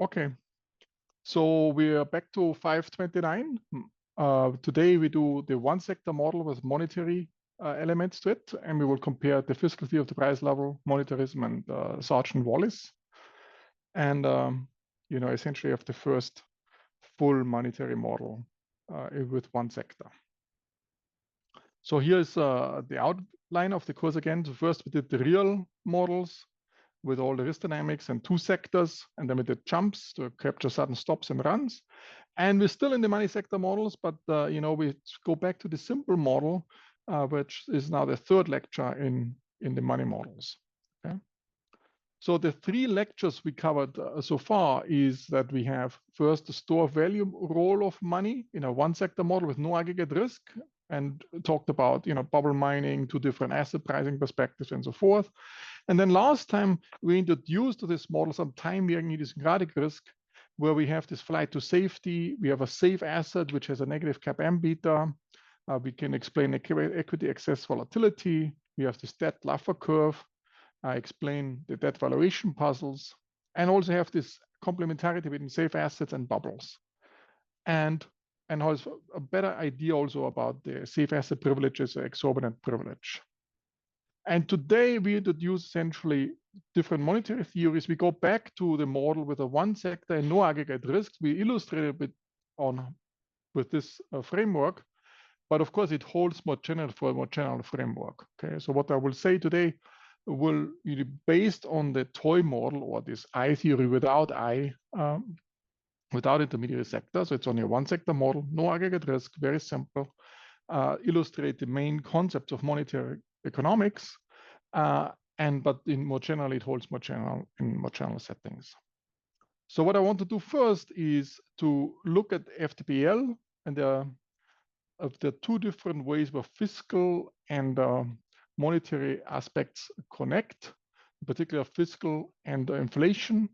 Okay, so we are back to 529. Today we do the one sector model with monetary elements to it, and we will compare the fiscal theory of the price level, monetarism, and Sargent-Wallace. And essentially have the first full monetary model with one sector. So here's the outline of the course again. So first we did the real models with all the risk dynamics and two sectors, and then we did jumps to capture sudden stops and runs. And we're still in the money sector models, but we go back to the simple model, which is now the third lecture in the money models. Okay. So the three lectures we covered so far is that we have first the store value role of money in a one sector model with no aggregate risk, and talked about bubble mining, two different asset pricing perspectives, and so forth. And then last time we introduced to this model some time-varying idiosyncratic risk, where we have this flight to safety. We have a safe asset which has a negative cap M beta. We can explain equity excess volatility. We have this debt Laffer curve. I explain the debt valuation puzzles, and also have this complementarity between safe assets and bubbles, and also a better idea also about the safe asset privileges or exorbitant privilege. And today we introduce essentially different monetary theories. We go back to the model with a one sector and no aggregate risks. We illustrate a bit with this framework, but of course it holds more general for a more general framework. Okay, so what I will say today will be based on the toy model, or this I theory without without intermediary sector. So it's only a one sector model, no aggregate risk, very simple. Illustrate the main concepts of monetary economics, but in more general, it holds more general in more general settings. So what I want to do first is to look at FTPL, and there are two different ways where fiscal and monetary aspects connect, in particular fiscal and inflation.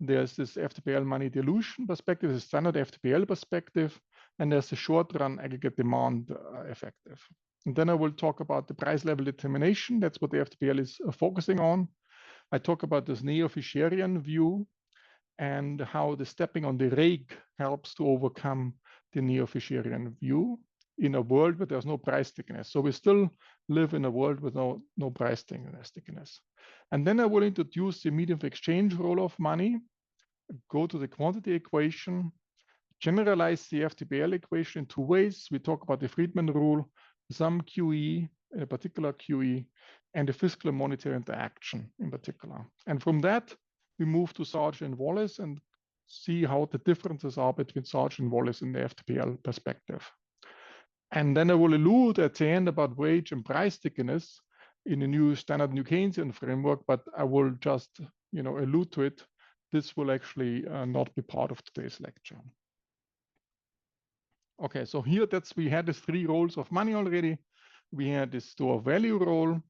There's this FTPL money dilution perspective, the standard FTPL perspective, and there's the short run aggregate demand effective. And then I will talk about the price level determination. That's what the FTPL is focusing on. I talk about this neo-Fisherian view and how the stepping on the rake helps to overcome the neo-Fisherian view in a world where there's no price stickiness. So we still live in a world with no price stickiness. And then I will introduce the medium of exchange role of money, go to the quantity equation, generalize the FTPL equation in two ways. We talk about the Friedman rule, some QE, in a particular QE, and the fiscal and monetary interaction in particular. And from that, we move to Sargent-Wallace and see how the differences are between Sargent-Wallace and the FTPL perspective. And then I will allude at the end about wage and price stickiness in a new standard New Keynesian framework, but I will just allude to it. This will actually not be part of today's lecture. Okay, so here we had these three roles of money already. We had this store value role.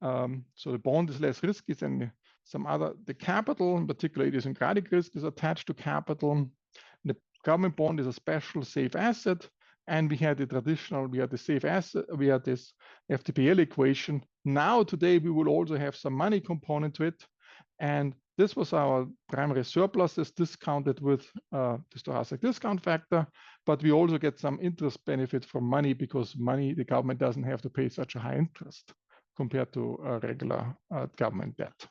So the bond is less risky than the capital, in particular idiosyncratic risk is attached to capital. The government bond is a special safe asset. And we had the safe asset, we had this FTPL equation. Now today we will also have some money component to it. And this was our primary surpluses discounted with the stochastic discount factor, but we also get some interest benefit from money because the government doesn't have to pay such a high interest compared to regular government debt.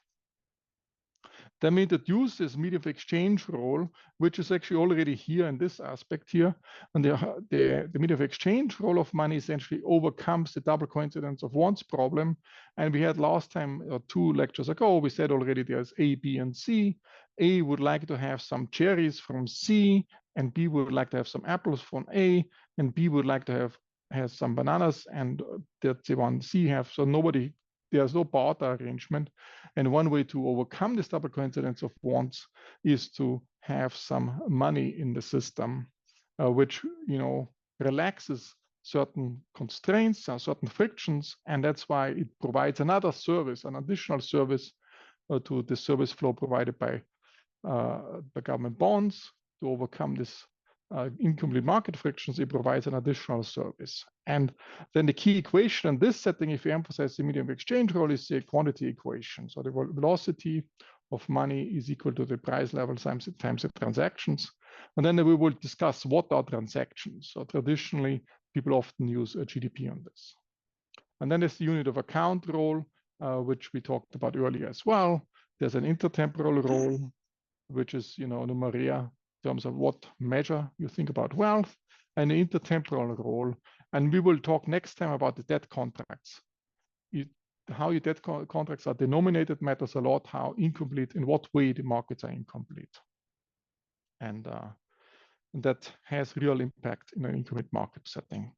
Then we introduce this medium of exchange role, which is actually already here in this aspect here. And the medium of exchange role of money essentially overcomes the double coincidence of wants problem. And we had last time, 2 lectures ago, we said already there's A, B, and C. A would like to have some cherries from C, and B would like to have some apples from A, and B would like to have some bananas, and that's the one C have. So there's no barter arrangement. And one way to overcome this double coincidence of wants is to have some money in the system, which relaxes certain constraints, certain frictions, and that's why it provides another service, an additional service to the service flow provided by the government bonds to overcome this incomplete market frictions. It provides an additional service. And then the key equation in this setting, if you emphasize the medium of exchange role, is the quantity equation. So the velocity of money is equal to the price level times the transactions. And then we will discuss what are transactions. So traditionally, people often use a GDP on this. And then there's the unit of account role, which we talked about earlier as well. There's an intertemporal role, which is, numeraire in terms of what measure you think about wealth, and the intertemporal role. And we will talk next time about the debt contracts. How your debt contracts are denominated matters a lot, how incomplete, in what way the markets are incomplete. And that has real impact in an incomplete market setting.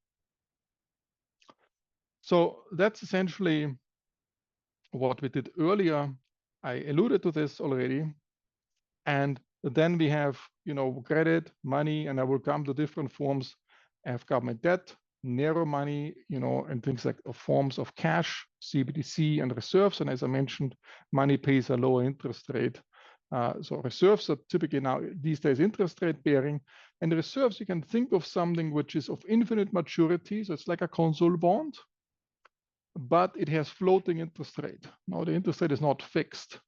So that's essentially what we did earlier. I alluded to this already. And then we have, credit, money, and I will come to different forms. I have government debt, narrow money, and things like forms of cash, CBDC, and reserves. And as I mentioned, money pays a lower interest rate. So reserves are typically now these days interest rate bearing. And the reserves, you can think of something which is of infinite maturity. So it's like a console bond, but it has floating interest rate. Now the interest rate is not fixed.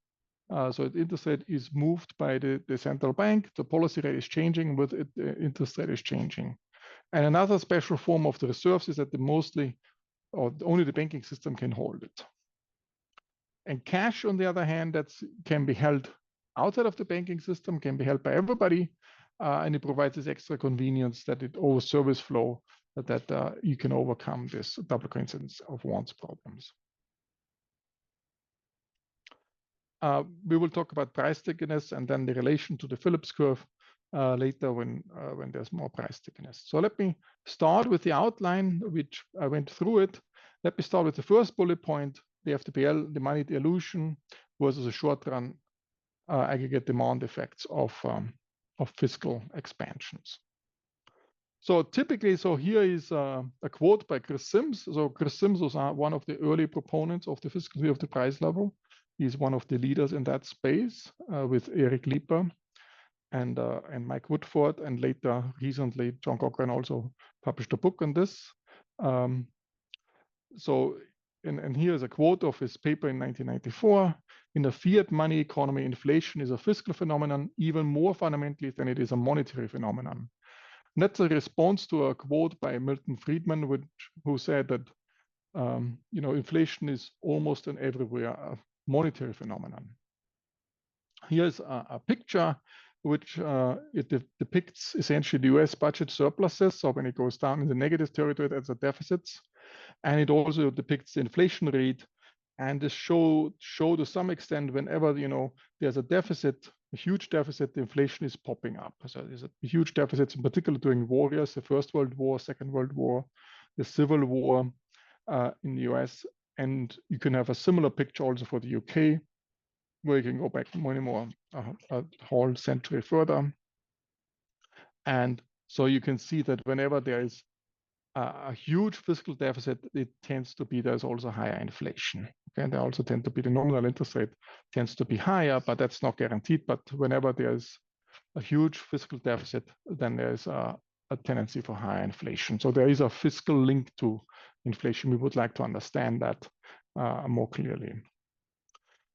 So the interest rate is moved by the central bank. The policy rate is changing with it, the interest rate is changing. And another special form of the reserves is that only the banking system can hold it. And cash, on the other hand, that can be held outside of the banking system, can be held by everybody, and it provides this extra convenience that it over service flow, that you can overcome this double coincidence of wants problems. We will talk about price stickiness and then the relation to the Phillips curve later when there's more price stickiness. So let me start with the outline, which I went through it. Let me start with the first bullet point, the FTPL, the money dilution versus a short-run aggregate demand effects of fiscal expansions. So typically, here is a quote by Chris Sims. So Chris Sims was one of the early proponents of the fiscal theory of the price level. He's one of the leaders in that space with Eric Lieper and Mike Woodford, and later, recently, John Cochran also published a book on this. And here is a quote of his paper in 1994. In a fiat money economy, inflation is a fiscal phenomenon even more fundamentally than it is a monetary phenomenon. And that's a response to a quote by Milton Friedman, who said that inflation is almost and everywhere a monetary phenomenon. Here's a picture which it depicts essentially the US budget surpluses. So when it goes down in the negative territory, that's a deficits. And it also depicts the inflation rate. And this show to some extent, whenever there's a deficit, a huge deficit, the inflation is popping up. So there's a huge deficit, in particular during war years, the First World War, Second World War, the Civil War in the US. And you can have a similar picture also for the UK, where you can go back many more, a whole century further. And so you can see that whenever there is a huge fiscal deficit, it tends to be there's also higher inflation. Okay, and there also tend to be the nominal interest rate tends to be higher, but that's not guaranteed. But whenever there's a huge fiscal deficit, then there's a tendency for higher inflation. So there is a fiscal link to inflation. We would like to understand that more clearly.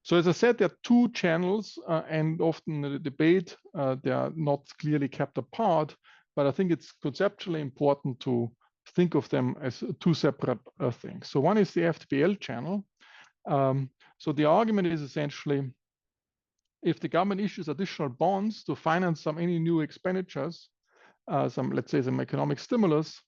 So as I said, there are two channels, and often in the debate, they are not clearly kept apart, but I think it's conceptually important to think of them as two separate things. So one is the FTPL channel. So the argument is essentially, if the government issues additional bonds to finance any new expenditures, let's say some economic stimulus,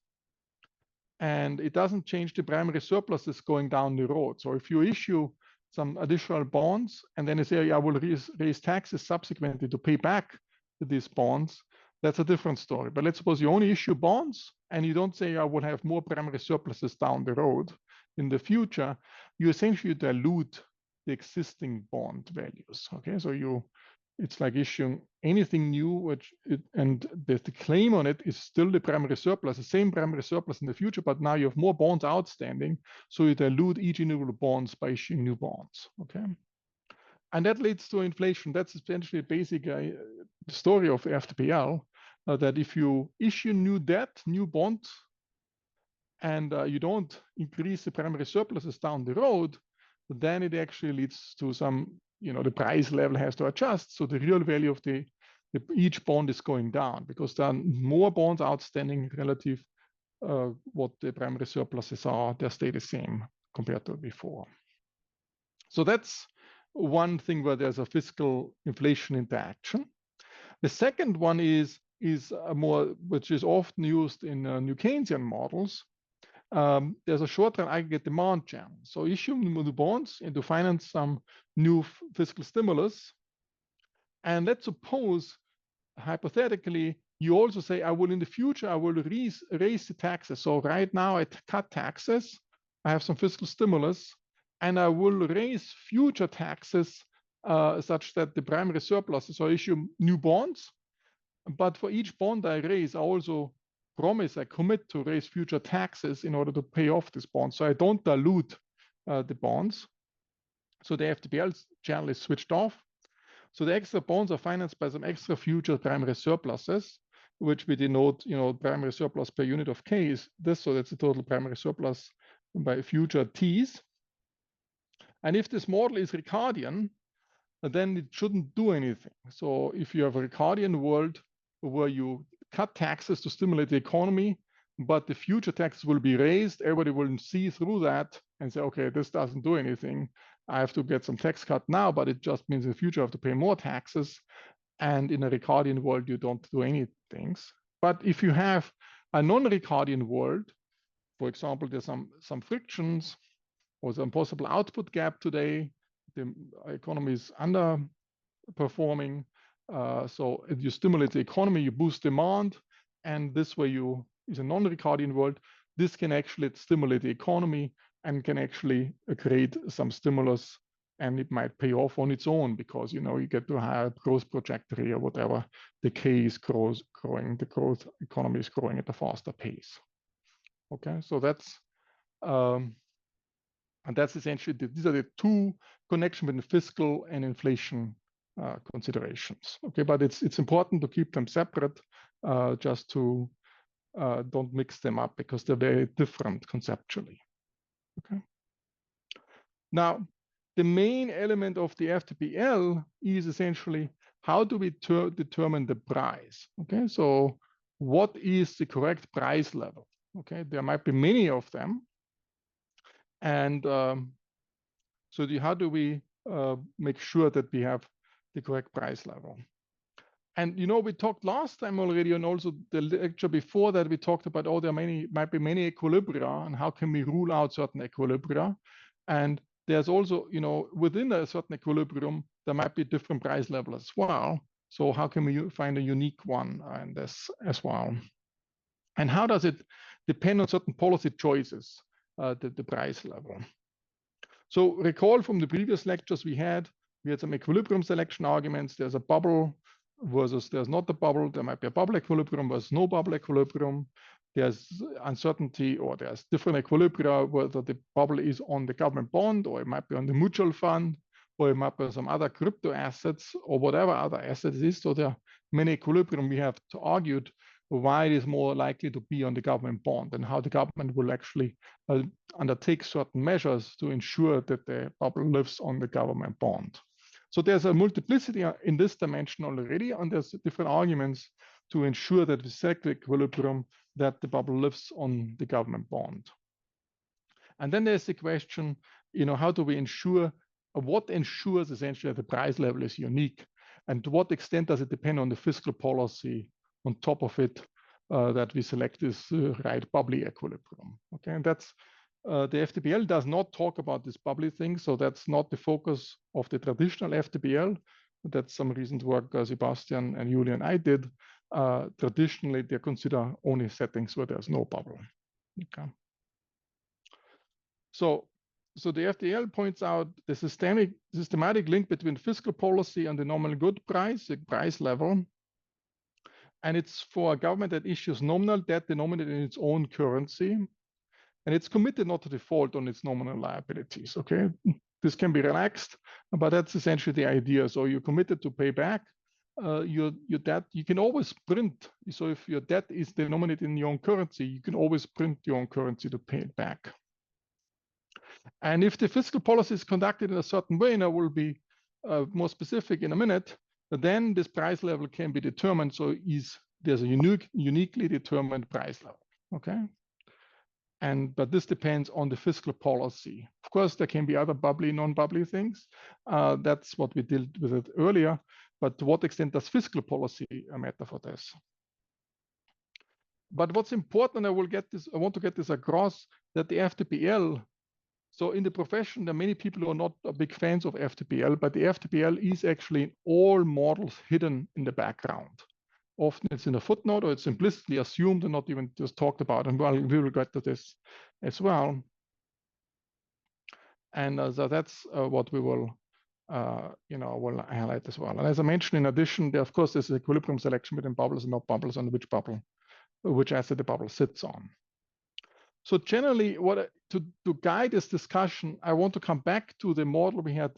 and it doesn't change the primary surpluses going down the road. So if you issue some additional bonds and then you say, I will raise taxes subsequently to pay back these bonds, that's a different story. But let's suppose you only issue bonds and you don't say I will have more primary surpluses down the road in the future. You essentially dilute the existing bond values. Okay, so it's like issuing anything new, and the claim on it is still the primary surplus, the same primary surplus in the future, but now you have more bonds outstanding, so you dilute each individual bonds by issuing new bonds. Okay, and that leads to inflation. That's essentially a basic story of FTPL. That if you issue new debt, new bonds, and you don't increase the primary surpluses down the road, then it actually leads to some the price level has to adjust. So the real value of each bond is going down because there are more bonds outstanding relative what the primary surpluses are. They stay the same compared to before. So that's one thing where there's a fiscal inflation interaction. The second one is which is often used in New Keynesian models. There's a short-term aggregate demand channel. So issue new bonds and to finance some new fiscal stimulus. And let's suppose, hypothetically, you also say, in the future, I will raise the taxes. So right now I cut taxes, I have some fiscal stimulus, and I will raise future taxes such that the primary surpluses, so I issue new bonds. But for each bond I raise, I also I commit to raise future taxes in order to pay off this bond. So I don't dilute the bonds. So the FTPL channel is switched off. So the extra bonds are financed by some extra future primary surpluses, which we denote, primary surplus per unit of K is this. So that's the total primary surplus by future T's. And if this model is Ricardian, then it shouldn't do anything. So if you have a Ricardian world where you cut taxes to stimulate the economy, but the future taxes will be raised, everybody will see through that and say, okay, this doesn't do anything. I have to get some tax cut now, but it just means in the future I have to pay more taxes. And in a Ricardian world, you don't do anything. But if you have a non-Ricardian world, for example, there's some frictions or some possible output gap today, the economy is underperforming. So you stimulate the economy, you boost demand, and this way is a non-Ricardian world. This can actually stimulate the economy and can actually create some stimulus, and it might pay off on its own because you get to a higher growth trajectory or whatever. The K is growing, the growth economy is growing at a faster pace. Okay, so that's and that's essentially these are the two connections between fiscal and inflation considerations. Okay, but it's important to keep them separate, just to don't mix them up because they're very different conceptually. Okay. Now, the main element of the FTPL is essentially how do we determine the price? Okay, so what is the correct price level? Okay, there might be many of them, and so how do we make sure that we have the correct price level? And we talked last time already, and also the lecture before that, we talked about, there might be many equilibria, and how can we rule out certain equilibria? And there's also, within a certain equilibrium, there might be different price level as well. So how can we find a unique one in this as well? And how does it depend on certain policy choices, the price level? So recall from the previous lectures we had some equilibrium selection arguments. There's a bubble versus there's not a bubble. There might be a bubble equilibrium versus no bubble equilibrium. There's uncertainty, or there's different equilibria, whether the bubble is on the government bond, or it might be on the mutual fund, or it might be some other crypto assets, or whatever other asset it is. So there are many equilibrium we have to argue why it is more likely to be on the government bond and how the government will actually undertake certain measures to ensure that the bubble lives on the government bond. So there's a multiplicity in this dimension already, and there's different arguments to ensure that we select the equilibrium that the bubble lives on the government bond. And then there's the question, how do we ensure, what ensures essentially that the price level is unique? And to what extent does it depend on the fiscal policy on top of it that we select this right bubbly equilibrium? Okay, and that's the FTPL does not talk about this bubbly thing, so that's not the focus of the traditional FTPL. That's some recent work Sebastian and Julian and I did. Traditionally, they consider only settings where there's no bubble. Okay. So the FTPL points out the systematic link between fiscal policy and the nominal good price, the price level. And it's for a government that issues nominal debt denominated in its own currency. And it's committed not to default on its nominal liabilities, okay? This can be relaxed, but that's essentially the idea. So you're committed to pay back your debt. You can always print. So if your debt is denominated in your own currency, you can always print your own currency to pay it back. And if the fiscal policy is conducted in a certain way, there will be more specific in a minute, then this price level can be determined. So there's a uniquely determined price level. Okay. But this depends on the fiscal policy. Of course, there can be other bubbly, non-bubbly things. That's what we dealt with it earlier. But to what extent does fiscal policy matter for this? But what's important, I want to get this across, that the FTPL, so in the profession, there are many people who are not big fans of FTPL, but the FTPL is actually in all models hidden in the background. Often it's in a footnote, or it's implicitly assumed and not even just talked about. And well, we will get to this as well. And so that's what we will, will highlight as well. And as I mentioned, in addition, there, of course, there's equilibrium selection between bubbles and not bubbles, and which asset the bubble sits on. So generally, to guide this discussion, I want to come back to the model we had,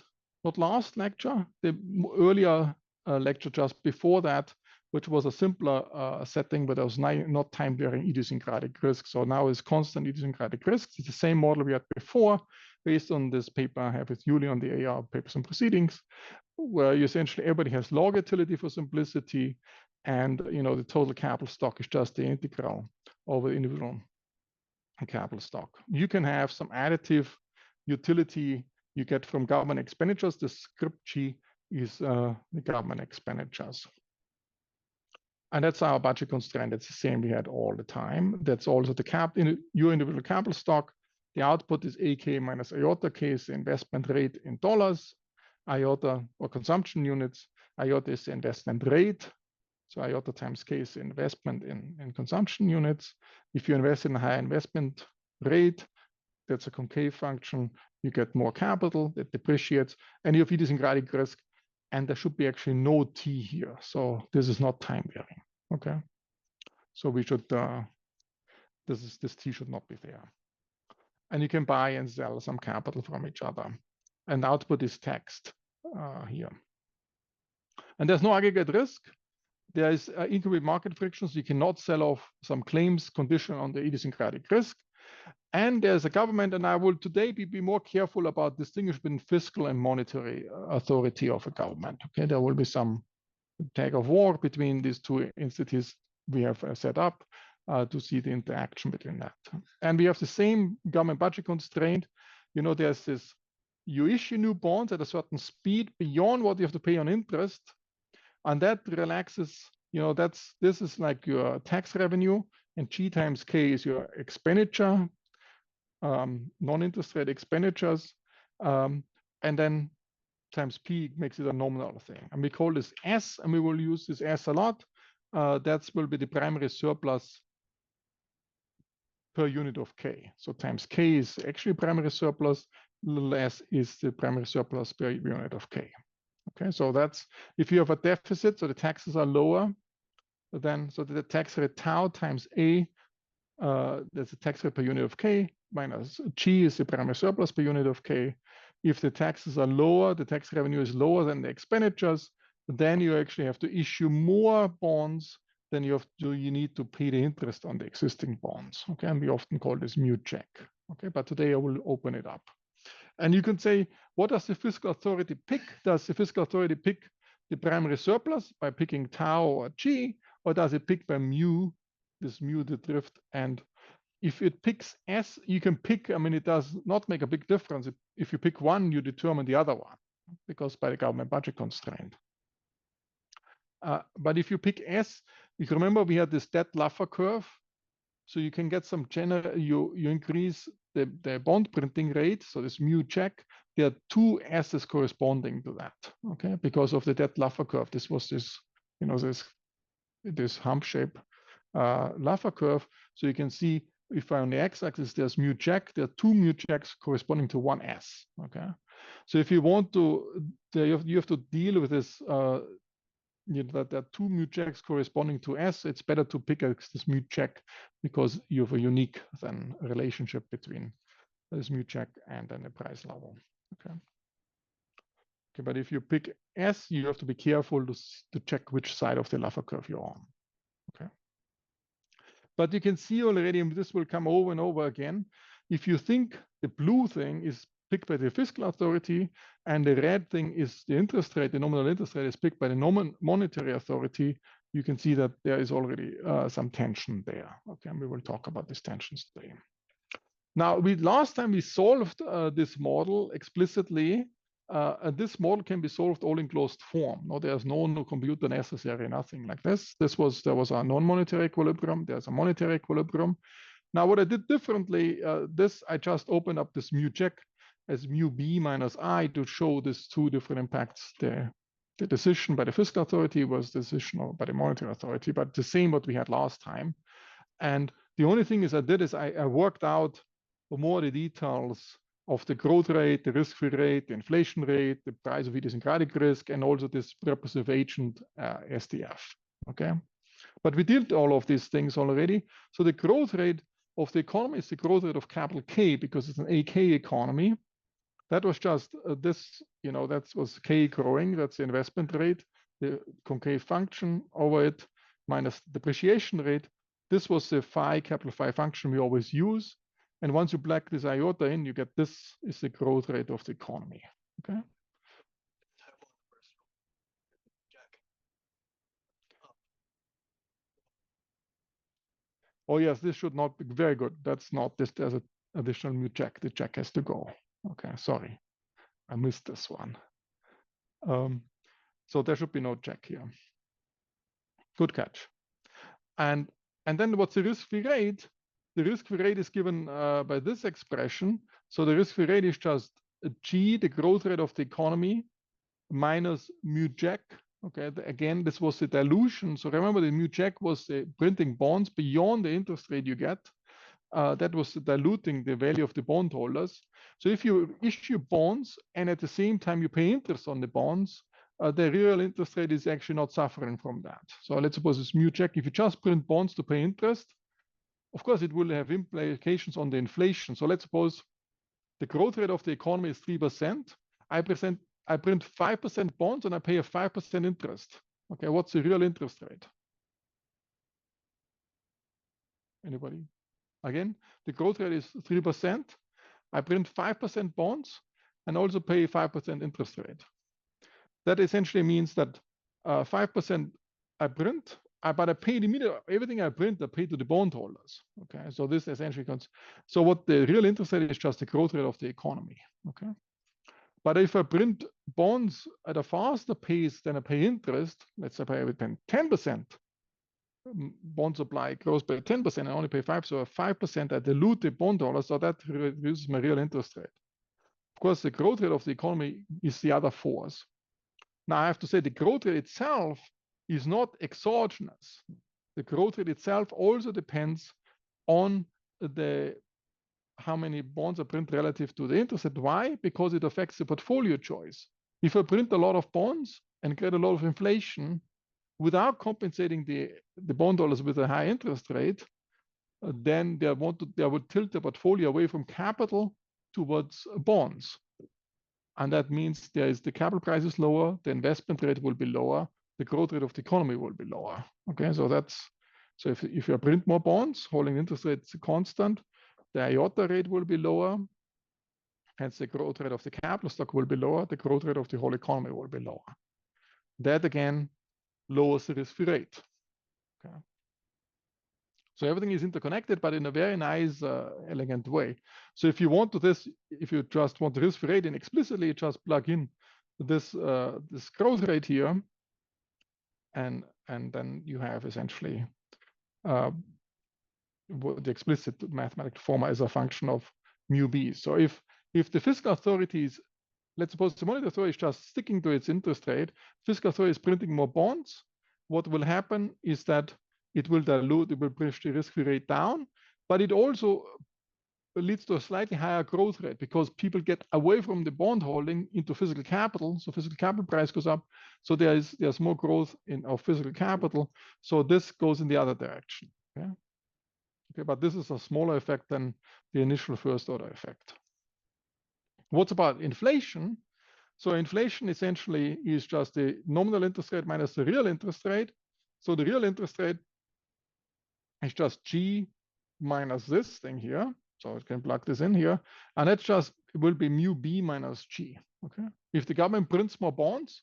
not last lecture, the earlier lecture just before that, which was a simpler setting, but there was not time-varying idiosyncratic risk. So now it's constant idiosyncratic risks. It's the same model we had before, based on this paper I have with Julie on the AR papers and proceedings, where essentially everybody has log utility for simplicity, and the total capital stock is just the integral over the individual capital stock. You can have some additive utility you get from government expenditures. The script G is the government expenditures. And that's our budget constraint. It's the same we had all the time. That's also the your individual capital stock. The output is AK minus iota K is the investment rate in dollars, iota or consumption units. Iota is the investment rate. So iota times K is the investment in consumption units. If you invest in a higher investment rate, that's a concave function. You get more capital that depreciates, and you have idiosyncratic risk. And there should be actually no T here. So this is not time varying. Okay. So we should, this T should not be there. And you can buy and sell some capital from each other. And output is taxed here. And there's no aggregate risk. There is incomplete market frictions. You cannot sell off some claims condition on the idiosyncratic risk. And there's a government, and I will today be more careful about distinguishing between fiscal and monetary authority of a government. Okay, there will be some tag of war between these two entities we have set up to see the interaction between that. And we have the same government budget constraint. There's this, you issue new bonds at a certain speed beyond what you have to pay on interest, and that relaxes, this is like your tax revenue, and G times K is your expenditure, non-interest rate expenditures, and then times P makes it a nominal thing. And we call this S, and we will use this S a lot. That will be the primary surplus per unit of K. So times K is actually primary surplus, little s is the primary surplus per unit of K. Okay, so that's, if you have a deficit, so the taxes are lower, then, so the tax rate tau times A, that's the tax rate per unit of K, minus G is the primary surplus per unit of K. If the taxes are lower, the tax revenue is lower than the expenditures, then you actually have to issue more bonds than you need to pay the interest on the existing bonds. Okay, and we often call this mu check. Okay, but today I will open it up. And you can say, what does the fiscal authority pick? Does the fiscal authority pick the primary surplus by picking tau or G, or does it pick by mu, this mu, the drift? And if it picks S, you can pick, it does not make a big difference. If you pick one, you determine the other one, because by the government budget constraint. But if you pick S, you can remember we had this debt Laffer curve. So you can get some general, you increase the bond printing rate, so this mu check, there are two S's corresponding to that, okay, because of the debt Laffer curve. This was this, this hump shape Laffer curve. So you can see if on the x-axis there's mu check, there are two mu checks corresponding to one S, okay. So if you want to, you have to deal with this, that there are two mu checks corresponding to S, it's better to pick this mu check because you have a unique then relationship between this mu check and then the price level. Okay. Okay, but if you pick S, you have to be careful to check which side of the Laffer curve you're on. Okay. But you can see already, and this will come over and over again. If you think the blue thing is picked by the fiscal authority, and the red thing is the interest rate. The nominal interest rate is picked by the monetary authority. You can see that there is already some tension there. Okay, and we will talk about these tensions today. Now, last time we solved this model explicitly. This model can be solved all in closed form. No, there's no computer necessary, nothing like this. There was a non-monetary equilibrium. There's a monetary equilibrium. Now, what I did differently, I just opened up this mu check as mu b minus I to show these two different impacts. The decision by the fiscal authority was the decision by the monetary authority, but the same what we had last time. And the only thing is I worked out more the details of the growth rate, the risk-free rate, the inflation rate, the price of idiosyncratic risk, and also this purposive agent SDF. Okay, but we did all of these things already. So the growth rate of the economy is the growth rate of capital K because it's an AK economy. That was just this, that was K growing. That's the investment rate, the concave function over it minus depreciation rate. This was the capital phi function we always use. And once you plug this iota in, you get this is the growth rate of the economy. Okay. Oh yes, this should not be very good. That's not this. There's an additional mu check. The check has to go. Okay, sorry, I missed this one. So there should be no check here. Good catch. And then what's the risk-free rate? The risk-free rate is given by this expression. So the risk-free rate is just G, the growth rate of the economy, minus mu jack. Okay, again, this was the dilution. So remember, the mu jack was the printing bonds beyond the interest rate you get. That was diluting the value of the bondholders. So if you issue bonds and at the same time you pay interest on the bonds, the real interest rate is actually not suffering from that. So let's suppose it's mu jack. If you just print bonds to pay interest, of course, it will have implications on the inflation. So let's suppose the growth rate of the economy is 3%. I print 5% bonds and I pay a 5% interest. Okay, what's the real interest rate? Anybody? Again, the growth rate is 3%. I print 5% bonds and also pay 5% interest rate. That essentially means that 5% I print, but I pay immediately everything I print, I pay to the bondholders. Okay, so this essentially comes. So what the real interest rate is just the growth rate of the economy. Okay, but if I print bonds at a faster pace than I pay interest, let's say I would pay 10%, bond supply grows by 10%, I only pay 5%, so 5% I dilute the bondholders, so that reduces my real interest rate. Of course, the growth rate of the economy is the other force. Now I have to say the growth rate itself is not exogenous. The growth rate itself also depends on how many bonds I print relative to the interest rate. Why? Because it affects the portfolio choice. If I print a lot of bonds and get a lot of inflation without compensating the bondholders with a high interest rate, then they would tilt the portfolio away from capital towards bonds. And that means the capital price is lower, the investment rate will be lower, the growth rate of the economy will be lower. Okay, so if you print more bonds, holding interest rates constant, the iota rate will be lower, hence the growth rate of the capital stock will be lower, the growth rate of the whole economy will be lower. That again lowers the risk-free rate. Okay. So everything is interconnected, but in a very nice, elegant way. So if you just want the risk-free rate, and explicitly just plug in this growth rate here, and then you have essentially the explicit mathematical formula as a function of mu b. So if the fiscal authority is, let's suppose the monetary authority is just sticking to its interest rate, fiscal authority is printing more bonds, what will happen is that it will dilute, it will push the risk-free rate down, but it also leads to a slightly higher growth rate because people get away from the bond holding into physical capital. So physical capital price goes up. So there's more growth of physical capital. So this goes in the other direction. Okay? Okay, but this is a smaller effect than the initial first order effect. What's about inflation? So inflation essentially is just the nominal interest rate minus the real interest rate. So the real interest rate is just G minus this thing here. So it can plug this in here. And that's just, it will be mu B minus G. Okay. If the government prints more bonds,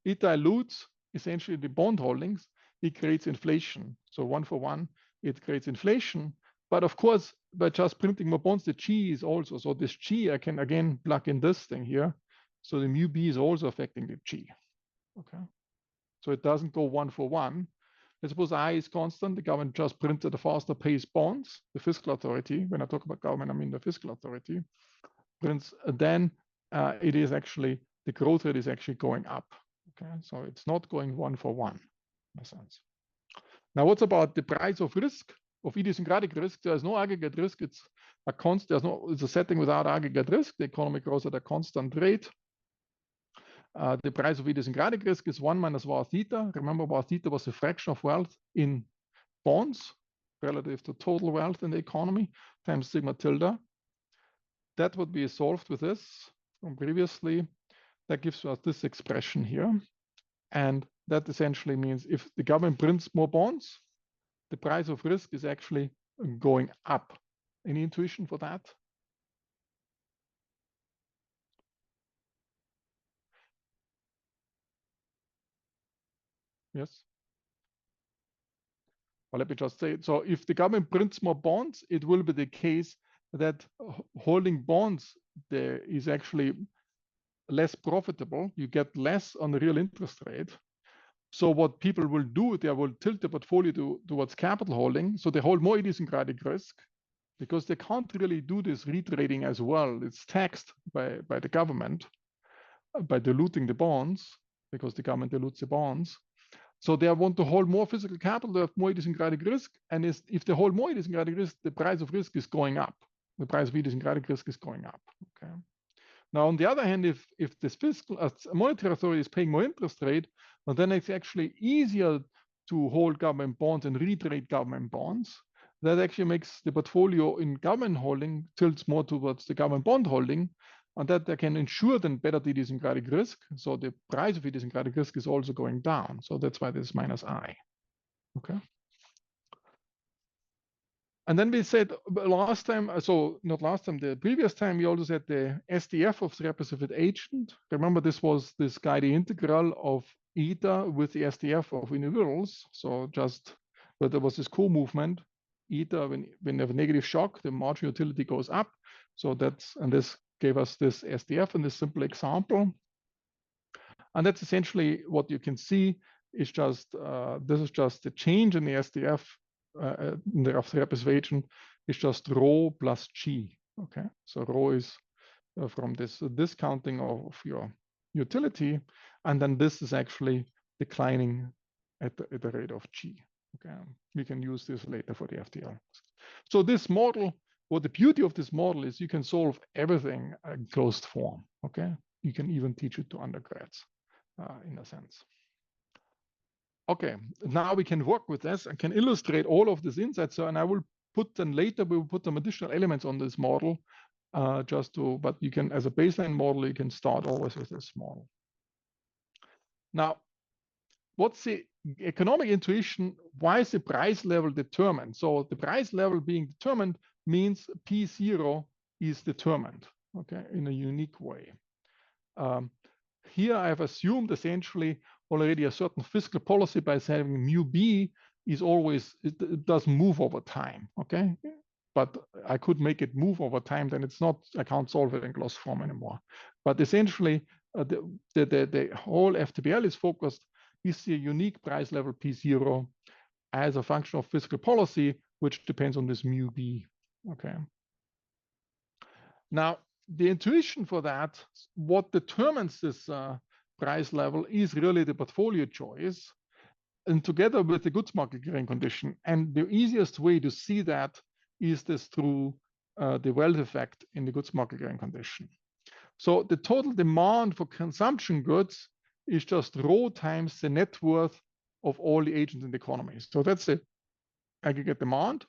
it dilutes essentially the bond holdings. It creates inflation. So 1-for-1, it creates inflation. But of course, by just printing more bonds, the G is also, so this G, I can again plug in this thing here. So the mu B is also affecting the G. Okay. So it doesn't go 1-for-1. Let's suppose I is constant. The government just prints at a faster pace bonds. The fiscal authority, when I talk about government, I mean the fiscal authority, prints, then it is actually, the growth rate is actually going up. Okay, so it's not going 1-for-1 in a sense. Now, what's about the price of risk, of idiosyncratic risk? There's no aggregate risk. It's a constant, it's a setting without aggregate risk. The economy grows at a constant rate. The price of idiosyncratic risk is 1 minus var theta. Remember, var theta was a fraction of wealth in bonds relative to total wealth in the economy times sigma tilde. That would be solved with this from previously. That gives us this expression here. And that essentially means if the government prints more bonds, the price of risk is actually going up. Any intuition for that? Yes. Well, let me just say it. So if the government prints more bonds, it will be the case that holding bonds there is actually less profitable. You get less on the real interest rate. So what people will do, they will tilt the portfolio towards capital holding. So they hold more idiosyncratic risk because they can't really do this retrading as well. It's taxed by the government by diluting the bonds because the government dilutes the bonds. So they want to hold more physical capital, they have more idiosyncratic risk. And if they hold more idiosyncratic risk, the price of risk is going up. The price of idiosyncratic risk is going up. Okay. Now, on the other hand, if this fiscal monetary authority is paying more interest rate, well, then it's actually easier to hold government bonds and retrade government bonds. That actually makes the portfolio in government holding tilts more towards the government bond holding, and that they can ensure then better the idiosyncratic risk. So the price of idiosyncratic risk is also going down. So that's why this is minus I. Okay. And then we said last time, so not last time, the previous time, we also said the SDF of the representative agent. Remember, this was this guy, the integral of eta with the SDF of individuals. So just, but there was this co-movement. Eta, when you have a negative shock, the marginal utility goes up. So that's, and this gave us this SDF in this simple example. And that's essentially what you can see is just, this is just the change in the SDF in the representative agent is just rho plus G. Okay, so rho is from this discounting of your utility, and then this is actually declining at the rate of G. Okay, we can use this later for the FTL. So this model, what the beauty of this model is, you can solve everything in closed form. Okay, you can even teach it to undergrads in a sense. Okay, now we can work with this and can illustrate all of these insights. So, and I will put them later, we will put some additional elements on this model just to, but you can, as a baseline model, you can start always with this model. Now, what's the economic intuition? Why is the price level determined? So the price level being determined means P0 is determined, okay, in a unique way. Here I've assumed essentially already a certain fiscal policy by saying mu B is always, it doesn't move over time, okay? But I could make it move over time, then it's not, I can't solve it in closed form anymore. But essentially, the whole FTBL is focused, is the unique price level P0 as a function of fiscal policy, which depends on this mu B, okay? Now, the intuition for that, what determines this price level is really the portfolio choice, and together with the goods market clearing condition. And the easiest way to see that is this through the wealth effect in the goods market clearing condition. So the total demand for consumption goods is just rho times the net worth of all the agents in the economy. So that's the aggregate demand,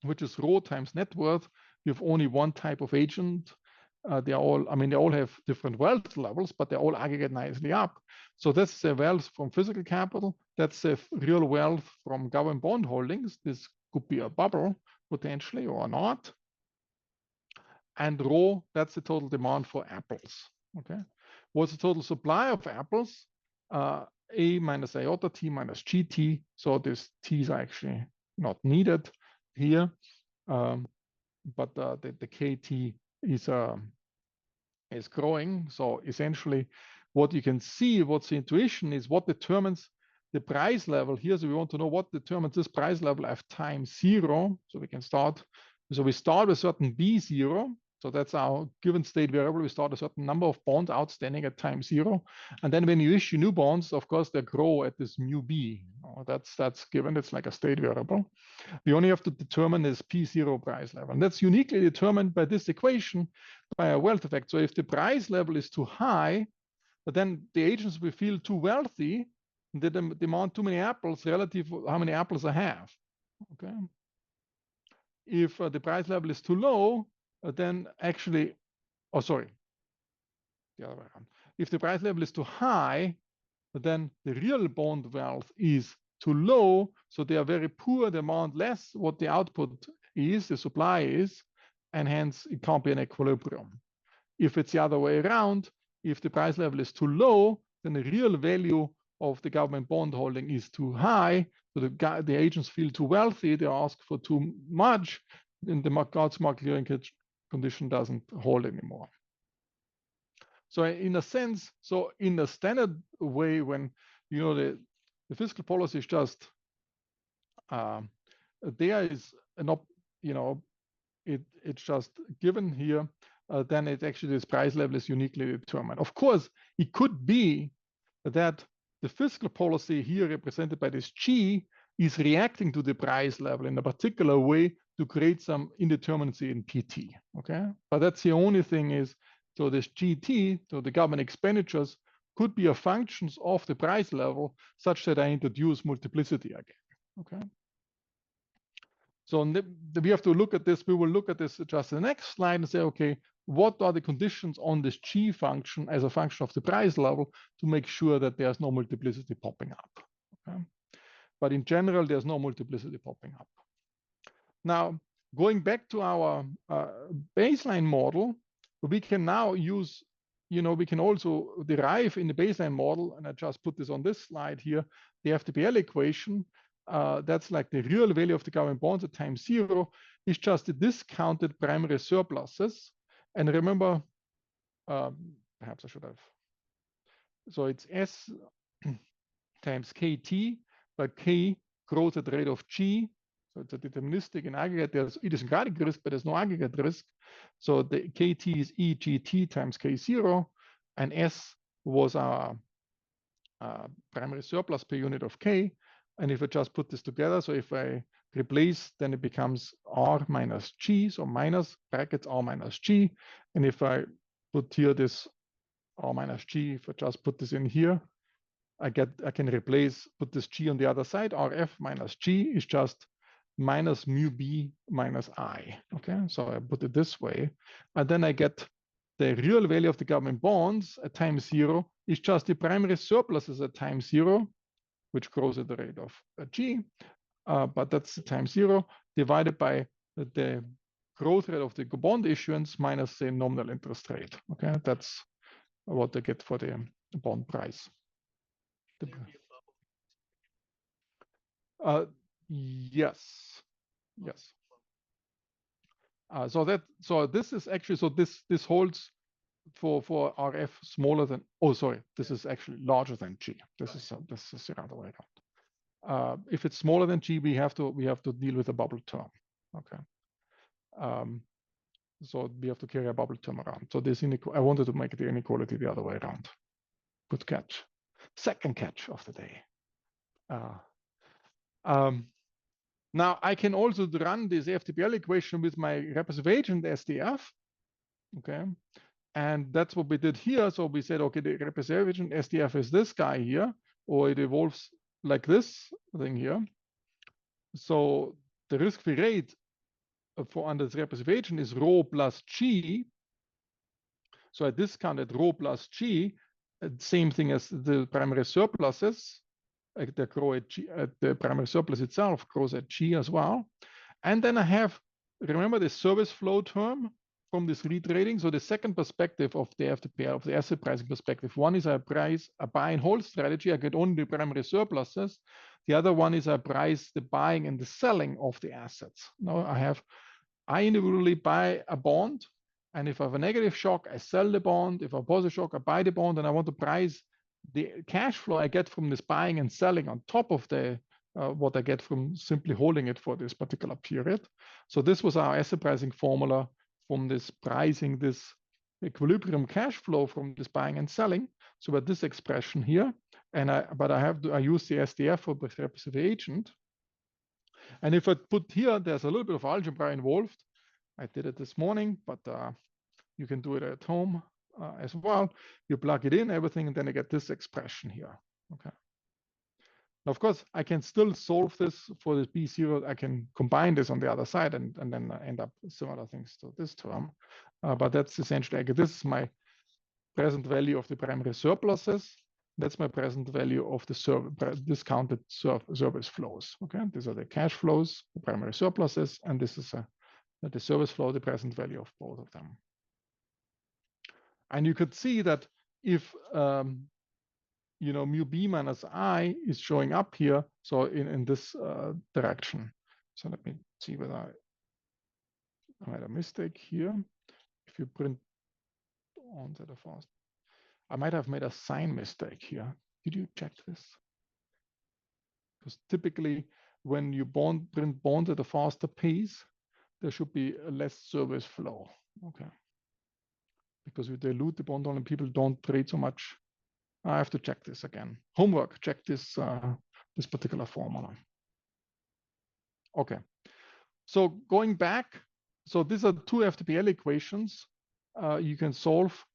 which is rho times net worth. You have only one type of agent. They're all, I mean, they all have different wealth levels, but they all aggregate nicely up. So that's the wealth from physical capital. That's the real wealth from government bond holdings. This could be a bubble potentially or not. and rho, that's the total demand for apples. Okay, what's the total supply of apples? A minus iota t minus gt. So these t's are actually not needed here, but the kt is growing. So essentially, what you can see, what's the intuition is what determines the price level here. So we want to know what determines this price level at time 0. So we can start. So we start with certain b0. So that's our given state variable. We start a certain number of bonds outstanding at time 0. And then when you issue new bonds, of course, they grow at this mu b. That's given. It's like a state variable. We only have to determine this P0 price level. And that's uniquely determined by this equation by a wealth effect. So if the price level is too high, but then the agents will feel too wealthy, they demand too many apples relative to how many apples I have. Okay. If the price level is too low, then actually, oh, sorry, the other way around. If the price level is too high, then the real bond wealth is too low. So they are very poor, they demand less what the output is, the supply is, and hence it can't be an equilibrium. If it's the other way around, if the price level is too low, then the real value of the government bond holding is too high. So the agents feel too wealthy, they ask for too much, and the Gauss-Mark clearing condition doesn't hold anymore. So in a sense, so in a standard way, when the fiscal policy is just there is it's just given here, then it actually this price level is uniquely determined. Of course, it could be that the fiscal policy here represented by this G is reacting to the price level in a particular way to create some indeterminacy in PT. Okay, but that's the only thing is. So this GT, so the government expenditures, could be a functions of the price level such that I introduce multiplicity again. Okay. So we have to look at this. We will look at this just in the next slide and say, okay, what are the conditions on this G function as a function of the price level to make sure that there's no multiplicity popping up. Okay. But in general, there's no multiplicity popping up. Now, going back to our baseline model, we can now use, we can also derive in the baseline model, and I just put this on this slide here, the FTPL equation. That's like the real value of the government bonds at time 0 is just the discounted primary surpluses. And remember, perhaps I should have. So it's S times KT, but K grows at the rate of G. So it's a deterministic in aggregate. There's idiosyncratic risk, but there's no aggregate risk. So the KT is EGT times K0, and S was our primary surplus per unit of K. And if I just put this together, so if I replace, then it becomes R minus G, so minus brackets R minus G. And if I put here this R minus G, if I just put this in here, I can replace, put this G on the other side. RF minus G is just minus mu B minus I. Okay, so I put it this way. And then I get the real value of the government bonds at time 0 is just the primary surpluses at time 0, which grows at the rate of G. But that's the time 0 divided by the growth rate of the bond issuance minus the nominal interest rate. Okay, that's what they get for the bond price. Yes. So this is actually, so this holds for RF smaller than, oh sorry, this is actually larger than G. This is the other way around. If it's smaller than G, we have to deal with a bubble term. Okay. So we have to carry a bubble term around. So this I wanted to make the inequality the other way around. Good catch. Second catch of the day. Now I can also run this FTPL equation with my repressive agent SDF. Okay. And that's what we did here. So we said, okay, the repressive agent SDF is this guy here, or it evolves like this thing here. So the risk-free rate for under this repressive agent is rho plus G. So I discounted rho plus G, same thing as the primary surpluses. They grow at G, the primary surplus itself grows at G as well. And then I have, remember the service flow term from this retrading. So the second perspective of the FTP, of the asset pricing perspective, one is a buy and hold strategy. I get only the primary surpluses. The other one is I price the buying and the selling of the assets. Now I individually buy a bond, and if I have a negative shock, I sell the bond. If I have a positive shock, I buy the bond, and I want to price the cash flow I get from this buying and selling on top of the what I get from simply holding it for this particular period. So this was our asset pricing formula from this pricing, this equilibrium cash flow from this buying and selling. So with this expression here, and I use the SDF for the representative agent. And if I put here, there's a little bit of algebra involved. I did it this morning, but you can do it at home as well. You plug it in, everything, and then I get this expression here. Okay. Now, of course, I can still solve this for this B0. I can combine this on the other side and then end up similar things to this term. But that's essentially, this is my present value of the primary surpluses. That's my present value of the discounted service flows. Okay, these are the cash flows, the primary surpluses, and this is the service flow, the present value of both of them. And you could see that if mu b minus I is showing up here, so in this direction. So let me see whether I made a mistake here. If you print on the fast, I might have made a sign mistake here. Did you check this? Because typically when you print bonds at a faster pace, there should be a less service flow. Okay. Because you dilute the bond and people don't trade so much. I have to check this again. Homework, check this this particular formula. Okay. So going back, so these are two FTPL equations you can solve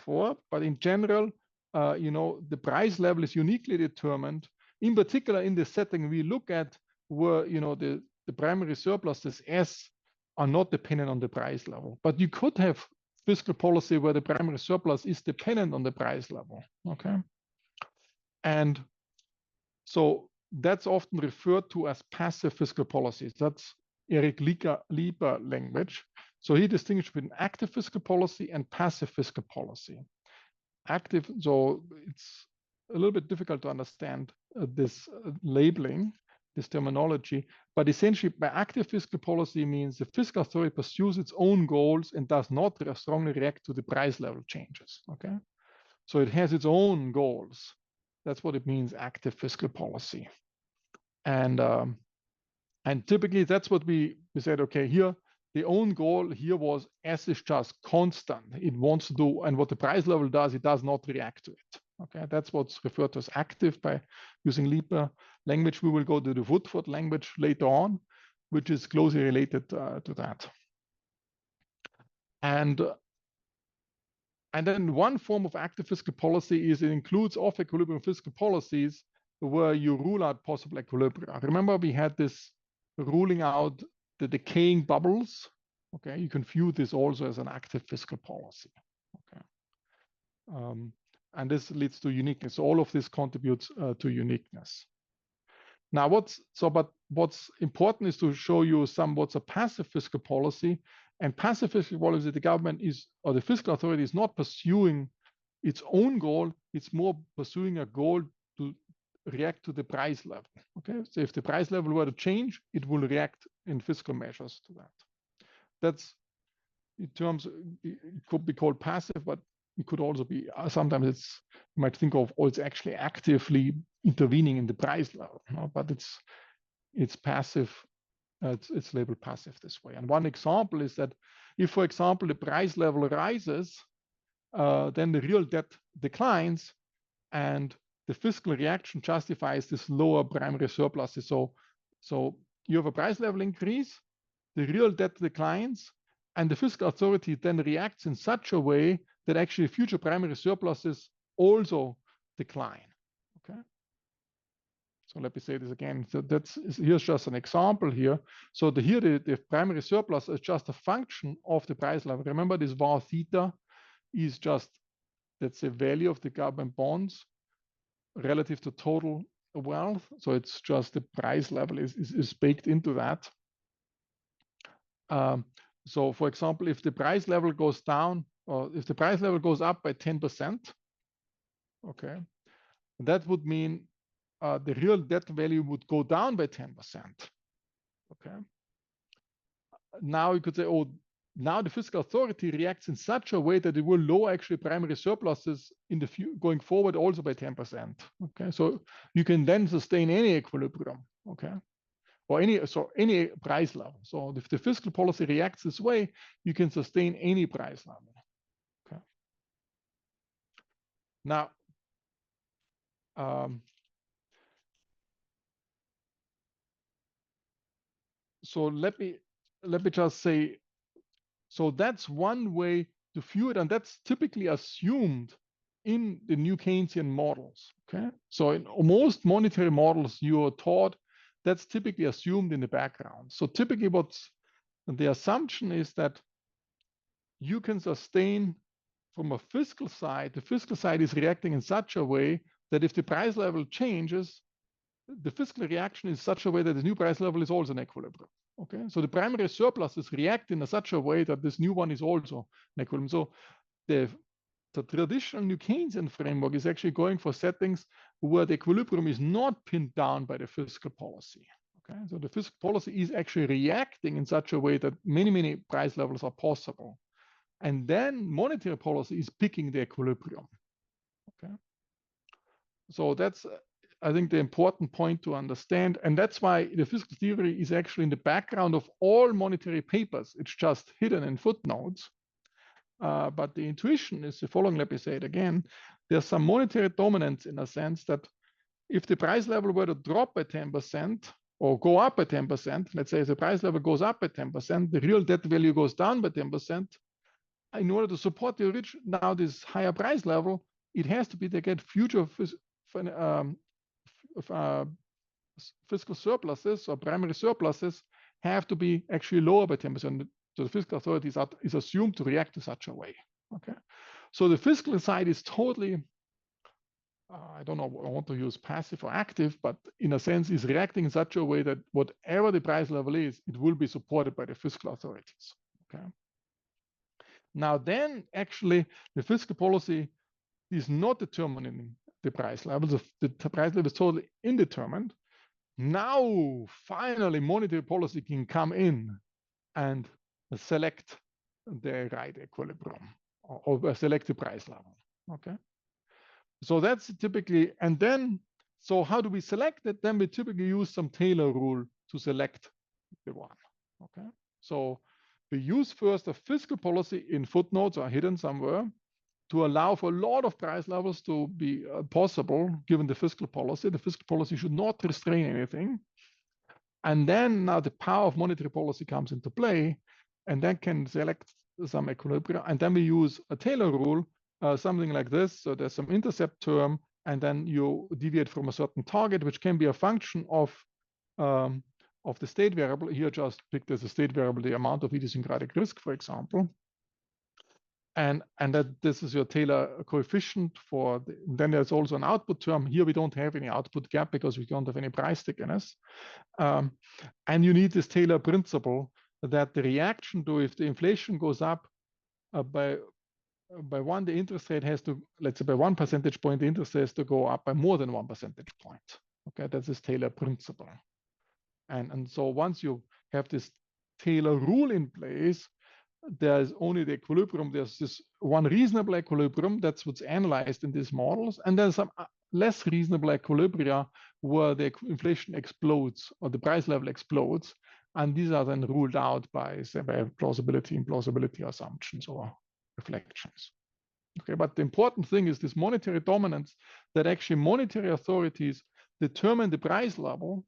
for, but in general, the price level is uniquely determined. In particular, in the setting we look at where the primary surpluses S are not dependent on the price level, but you could have fiscal policy where the primary surplus is dependent on the price level. Okay, and so that's often referred to as passive fiscal policies. That's Eric Lieber language. So he distinguished between active fiscal policy and passive fiscal policy. Active, so it's a little bit difficult to understand this labeling, this terminology, but essentially by active fiscal policy means the fiscal authority pursues its own goals and does not strongly react to the price level changes. Okay, so it has its own goals. That's what it means, active fiscal policy. And typically that's what we said, okay, here, the own goal here was S is just constant. It wants to do, and what the price level does, it does not react to it. Okay, that's what's referred to as active by using Lieber language. We will go to the Woodford language later on, which is closely related to that. And then one form of active fiscal policy is it includes off-equilibrium fiscal policies where you rule out possible equilibria. Remember, we had this ruling out the decaying bubbles. Okay, you can view this also as an active fiscal policy. Okay, and this leads to uniqueness. So all of this contributes to uniqueness. Now, what's important is to show you what's a passive fiscal policy. And passive fiscal policy, the government is, or the fiscal authority is not pursuing its own goal. It's more pursuing a goal to react to the price level. Okay, so if the price level were to change, it will react in fiscal measures to that. That's in terms, it could be called passive, but it could also be, sometimes you might think of, it's actually actively intervening in the price level, but it's passive. It's labeled passive this way. And one example is that if, for example, the price level rises, then the real debt declines, and the fiscal reaction justifies this lower primary surpluses. So you have a price level increase, the real debt declines, and the fiscal authority then reacts in such a way that actually future primary surpluses also decline. Okay. So let me say this again. So here's just an example here. So the primary surplus is just a function of the price level. Remember, this var theta is just, that's the value of the government bonds relative to total wealth. So it's just the price level is baked into that. So for example, if the price level goes down, or if the price level goes up by 10%, okay, that would mean the real debt value would go down by 10%. Okay. Now you could say, oh, now the fiscal authority reacts in such a way that it will lower actually primary surpluses in the going forward also by 10%. Okay, so you can then sustain any equilibrium. Okay, or any price level. So if the fiscal policy reacts this way, you can sustain any price level. Okay. Now, so let me just say, so that's one way to view it, and that's typically assumed in the new Keynesian models. Okay, so in most monetary models you are taught, that's typically assumed in the background. So typically what's the assumption is that you can sustain from a fiscal side, the fiscal side is reacting in such a way that if the price level changes, the fiscal reaction is such a way that the new price level is also in equilibrium. Okay, so the primary surpluses react in such a way that this new one is also in equilibrium. So the traditional New Keynesian framework is actually going for settings where the equilibrium is not pinned down by the fiscal policy. Okay, so the fiscal policy is actually reacting in such a way that many price levels are possible. And then monetary policy is picking the equilibrium. Okay, so that's, I think, the important point to understand. And that's why the fiscal theory is actually in the background of all monetary papers. It's just hidden in footnotes. But the intuition is the following. Let me say it again. There's some monetary dominance in a sense that if the price level were to drop by 10% or go up by 10%, let's say the price level goes up by 10%, the real debt value goes down by 10%. In order to support the original, now this higher price level, it has to be to get future fiscal surpluses or primary surpluses have to be actually lower by 10%. So the fiscal authority is assumed to react in such a way. Okay, so the fiscal side is totally, I don't know, I want to use passive or active, but in a sense is reacting in such a way that whatever the price level is, it will be supported by the fiscal authorities. Okay. Now then, actually, the fiscal policy is not determining the price levels. The price level is totally indeterminate. Now, finally, monetary policy can come in and select the right equilibrium or select the price level. Okay. So that's typically, and then, so how do we select it? Then we typically use some Taylor rule to select the one. Okay. So we use first a fiscal policy in footnotes or hidden somewhere to allow for a lot of price levels to be possible given the fiscal policy. The fiscal policy should not restrain anything. And then now the power of monetary policy comes into play, and then can select some equilibrium. And then we use a Taylor rule, something like this. So there's some intercept term, and then you deviate from a certain target, which can be a function of the state variable. Here just picked as a state variable the amount of idiosyncratic risk, for example. And that this is your Taylor coefficient for then there's also an output term. Here we don't have any output gap because we don't have any price stickiness. And you need this Taylor principle that the reaction to if the inflation goes up by one, the interest rate has to, let's say by 1 percentage point, the interest rate has to go up by more than 1 percentage point. Okay, that's this Taylor principle. And so once you have this Taylor rule in place, there's only the equilibrium. There's this one reasonable equilibrium. That's what's analyzed in these models. And then some less reasonable equilibria where the inflation explodes or the price level explodes. And these are then ruled out by, say, by plausibility and plausibility assumptions or reflections. Okay, but the important thing is this monetary dominance, that actually monetary authorities determine the price level,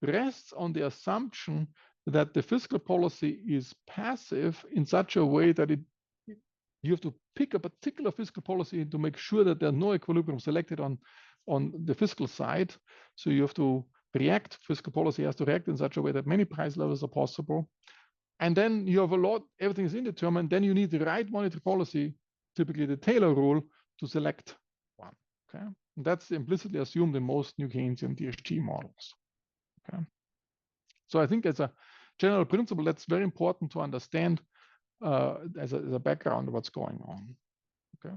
rests on the assumption that the fiscal policy is passive in such a way that you have to pick a particular fiscal policy to make sure that there's no equilibrium selected on the fiscal side. So you have to react, fiscal policy has to react in such a way that many price levels are possible. And then you have everything is indeterminate, then you need the right monetary policy, typically the Taylor rule, to select one. Okay, and that's implicitly assumed in most New Keynesian DHT models. Okay, so I think general principle that's very important to understand as a background of what's going on. Okay.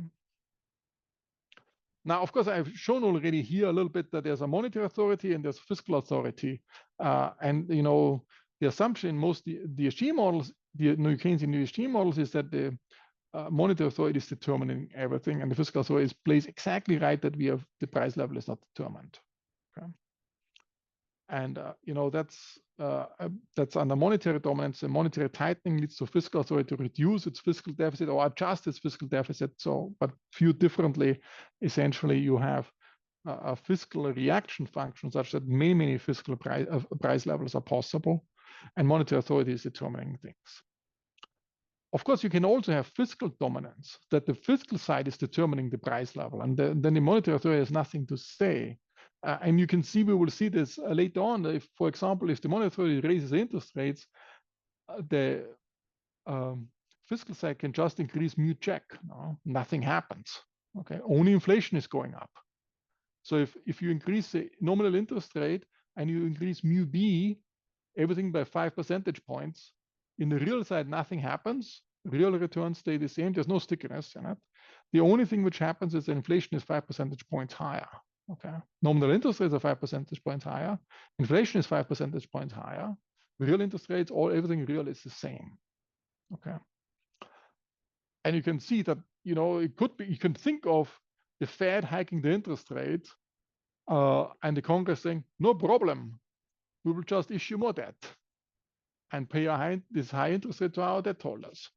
Now, of course, I've shown already here a little bit that there's a monetary authority and there's a fiscal authority. And, you know, the assumption in most DSG models, the Keynesian DSG models, is that the monetary authority is determining everything, and the fiscal authority plays exactly right that we have the price level is not determined. Okay. And you know, that's under monetary dominance. And monetary tightening leads to fiscal authority to reduce its fiscal deficit or adjust its fiscal deficit. So, but viewed differently, essentially, you have a fiscal reaction function such that many fiscal price levels are possible, and monetary authority is determining things. Of course, you can also have fiscal dominance, that the fiscal side is determining the price level, and then the monetary authority has nothing to say. And you can see, we will see this later on. If, for example, if the monetary authority raises interest rates, the fiscal side can just increase mu check. No? Nothing happens. Okay, only inflation is going up. So if you increase the nominal interest rate and you increase mu b, everything by 5 percentage points, in the real side, nothing happens. Real returns stay the same. There's no stickiness in it. The only thing which happens is that inflation is 5 percentage points higher. Okay. Nominal interest rates are 5 percentage points higher. Inflation is 5 percentage points higher. Real interest rates, everything real is the same. Okay. And you can see that, you know, it could be, you can think of the Fed hiking the interest rate and the Congress saying, no problem, we will just issue more debt and pay this high interest rate to our debt holders.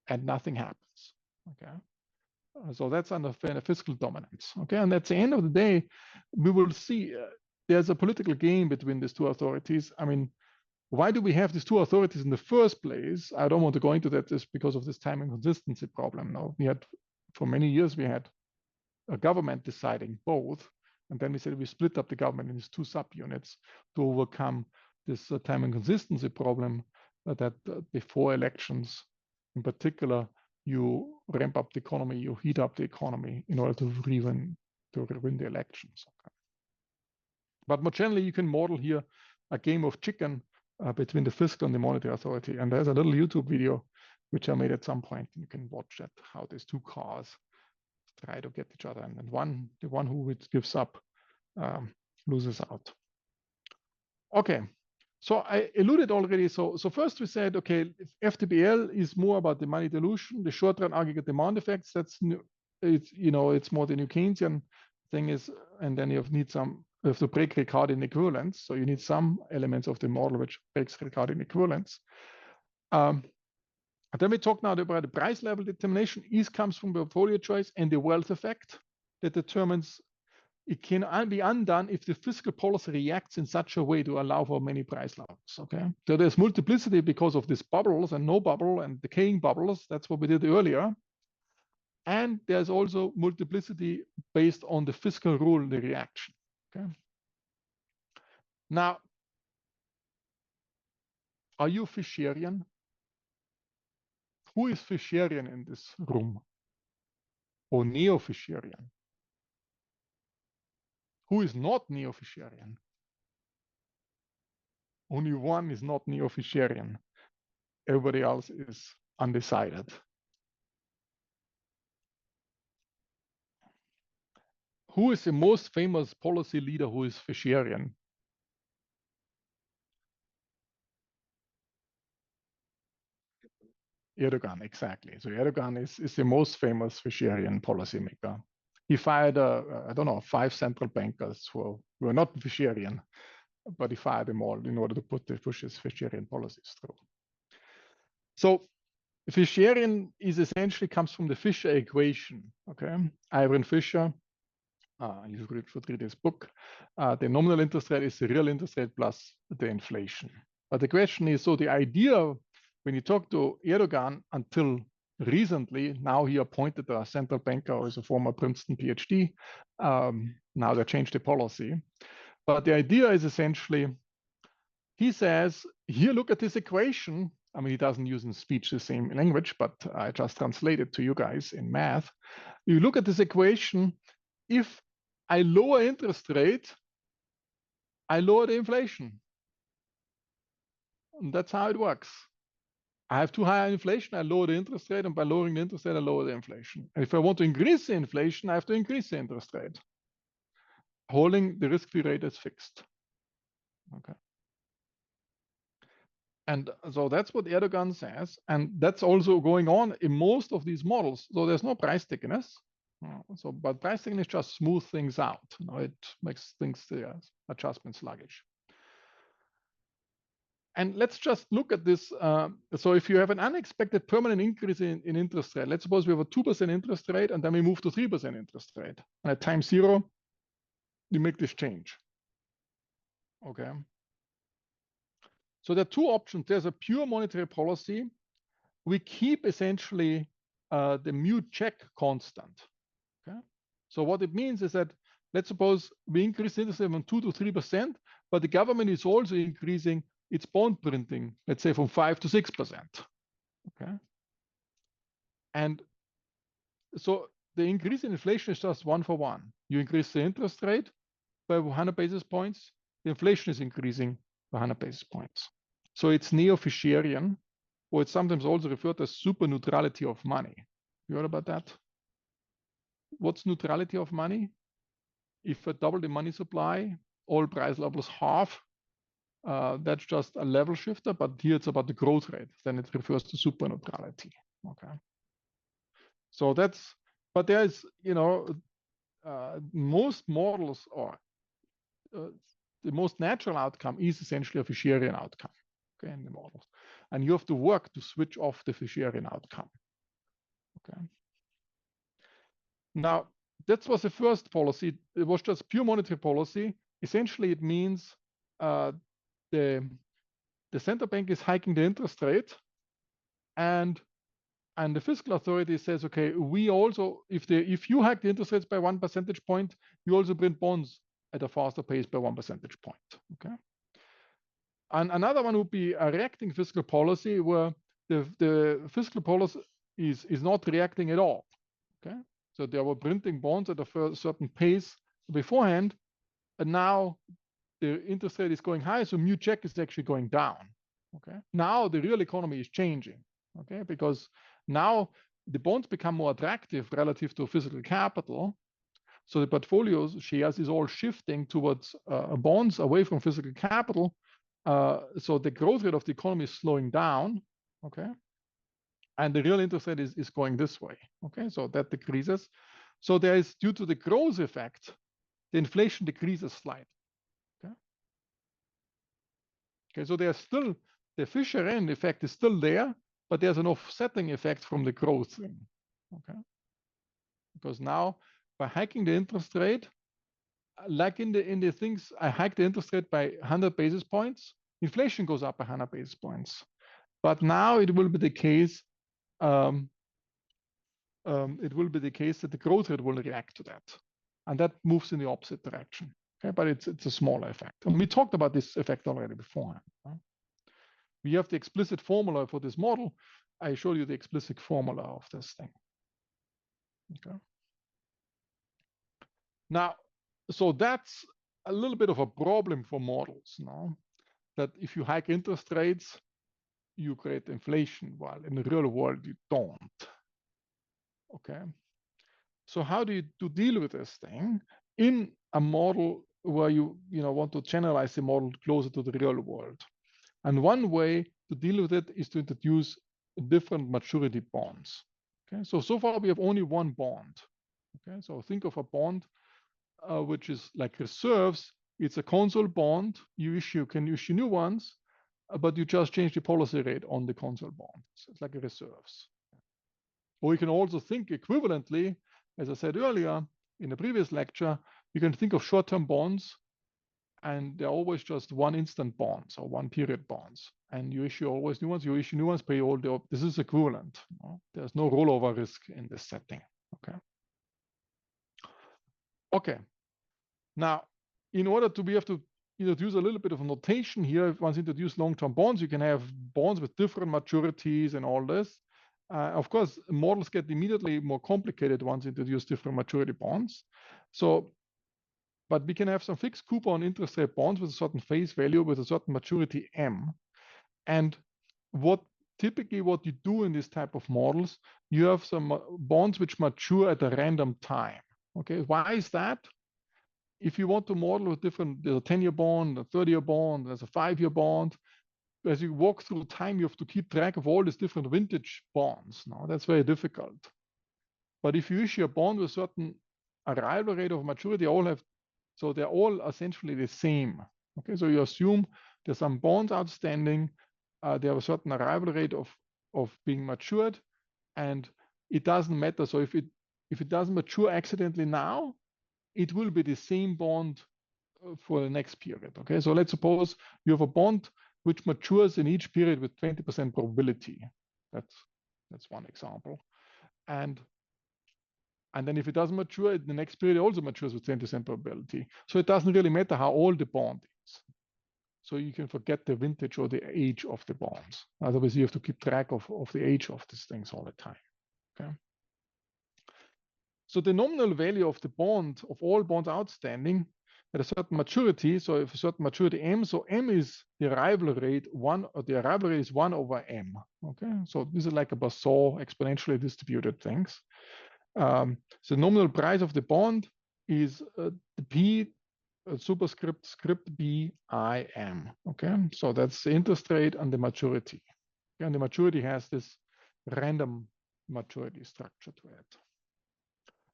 And nothing happens. Okay. So that's under fiscal dominance. Okay. And at the end of the day, we will see there's a political game between these two authorities. I mean, why do we have these two authorities in the first place? I don't want to go into that just because of this time and consistency problem. No, we had, for many years, we had a government deciding both. And then we said we split up the government in these two subunits to overcome this time and consistency problem that before elections, in particular, you ramp up the economy, you heat up the economy in order to win the elections. Okay. But more generally, you can model here a game of chicken between the fiscal and the monetary authority. And there's a little YouTube video which I made at some point. You can watch that, how these two cars try to get each other. And then the one who gives up loses out. Okay. So I alluded already. So first we said, okay, FTBL is more about the money dilution, the short-run aggregate demand effects. That's it's, you know, it's more the new Keynesian thing is, and then you have to break Ricardian equivalence. So you need some elements of the model which breaks Ricardian equivalence. And then we talk now about the price level determination. Ease comes from portfolio choice and the wealth effect that determines. It can be undone if the fiscal policy reacts in such a way to allow for many price levels. Okay, so there's multiplicity because of these bubbles and no bubble and decaying bubbles. That's what we did earlier. And there's also multiplicity based on the fiscal rule, the reaction. Okay. Now, are you Fisherian? Who is Fisherian in this room? Or neo-Fisherian? Who is not neo-Fisherian? Only one is not neo-Fisherian. Everybody else is undecided. Who is the most famous policy leader who is Fisherian? Erdogan, exactly. So Erdogan is the most famous Fisherian policymaker. He fired, I don't know, 5 central bankers who were not Fisherian, but he fired them all in order to push his Fisherian policies through. So Fisherian is essentially comes from the Fisher equation. Okay, Ivan Fisher. You should read his book. The nominal interest rate is the real interest rate plus the inflation. But the question is, so the idea when you talk to Erdogan until recently, now he appointed a central banker who is a former Princeton PhD. Now they changed the policy. But the idea is essentially, he says, here, look at this equation. I mean, he doesn't use in speech the same language, but I just translate it to you guys in math. You look at this equation. If I lower interest rate, I lower the inflation. And that's how it works. I have too high inflation, I lower the interest rate, and by lowering the interest rate, I lower the inflation. And if I want to increase the inflation, I have to increase the interest rate, holding the risk-free rate as fixed. Okay. And so that's what Erdogan says. And that's also going on in most of these models. So there's no price stickiness. But price stickiness just smooths things out. It makes things, adjustment sluggish. And let's just look at this. So if you have an unexpected permanent increase in interest rate, let's suppose we have a 2% interest rate and then we move to 3% interest rate. And at time zero, you make this change. Okay. So there are two options. There's a pure monetary policy. We keep essentially the mu check constant. Okay. So what it means is that, let's suppose we increase interest rate from 2 to 3%, but the government is also increasing its bond printing, let's say from 5 to 6%. Okay. And so the increase in inflation is just 1 for 1. You increase the interest rate by 100 basis points, the inflation is increasing by 100 basis points. So it's neo-Fischerian, or it's sometimes also referred to as super neutrality of money. You heard about that? What's neutrality of money? If I double the money supply, all price levels half, that's just a level shifter, but here it's about the growth rate. Then it refers to super neutrality. Okay. So that's, but there's, most models or the most natural outcome is essentially a Fischerian outcome, okay, in the models. And you have to work to switch off the Fischerian outcome. Okay. Now, that was the first policy. It was just pure monetary policy. Essentially, it means the central bank is hiking the interest rate, and the fiscal authority says, okay, we also, if you hike the interest rates by 1 percentage point, you also print bonds at a faster pace by 1 percentage point. Okay. And another one would be a reacting fiscal policy, where the fiscal policy is not reacting at all. Okay. So they were printing bonds at a certain pace beforehand, and now the interest rate is going high, so mu check is actually going down. Okay. Now the real economy is changing. Okay, because now the bonds become more attractive relative to physical capital. So the portfolio's shares is all shifting towards bonds away from physical capital. So the growth rate of the economy is slowing down. Okay. And the real interest rate is going this way. Okay, so that decreases. So there is, due to the growth effect, the inflation decreases slightly. Okay. Okay, so there's still, the Fischerian effect is still there, but there's an offsetting effect from the growth thing. Okay. Because now by hiking the interest rate, like in the things, I hike the interest rate by 100 basis points, inflation goes up by 100 basis points. But now it will be the case that the growth rate will react to that. And that moves in the opposite direction. Okay, but it's a smaller effect. And we talked about this effect already before. Right? We have the explicit formula for this model. I showed you the explicit formula of this thing. Okay. Now, so that's a little bit of a problem for models now, that if you hike interest rates, you create inflation, while in the real world you don't. Okay. So how do you deal with this thing in a model where you want to generalize the model closer to the real world? And one way to deal with it is to introduce different maturity bonds. Okay, so far we have only one bond. Okay, so think of a bond which is like reserves. It's a console bond. You can issue new ones, but you just change the policy rate on the console bond. So it's like a reserves. Or you can also think equivalently, as I said earlier in the previous lecture, you can think of short-term bonds, and they're always just one instant bonds or one period bonds. And you issue always new ones. You issue new ones, pay all the. This is equivalent. There's no rollover risk in this setting. Okay. Okay. Now, in order to be able to introduce a little bit of a notation here, if one's introduced long-term bonds, you can have bonds with different maturities and all this. Of course, models get immediately more complicated once introduce different maturity bonds. So, but we can have some fixed coupon interest rate bonds with a certain face value with a certain maturity M. And typically what you do in this type of models, you have some bonds which mature at a random time. Okay, why is that? If you want to model with different, there's a 10-year bond, a 30-year bond, there's a 5-year bond. As you walk through time, you have to keep track of all these different vintage bonds. Now, that's very difficult. But if you issue a bond with a certain arrival rate of maturity, so they're all essentially the same. Okay, so you assume there's some bonds outstanding, they have a certain arrival rate of being matured, and it doesn't matter. So if it doesn't mature accidentally now, it will be the same bond for the next period. Okay, so let's suppose you have a bond which matures in each period with 20% probability. That's one example. And then if it doesn't mature, the next period also matures with 20% probability. So it doesn't really matter how old the bond is. So you can forget the vintage or the age of the bonds. Otherwise, you have to keep track of the age of these things all the time. Okay. So the nominal value of the bond, of all bonds outstanding at a certain maturity, so if a certain maturity M, so M is the arrival rate, the arrival rate is 1 over M. Okay, so this is like a Poisson exponentially distributed things. So nominal price of the bond is the P superscript script B I M. Okay, so that's the interest rate and the maturity. Okay? And the maturity has this random maturity structure to it.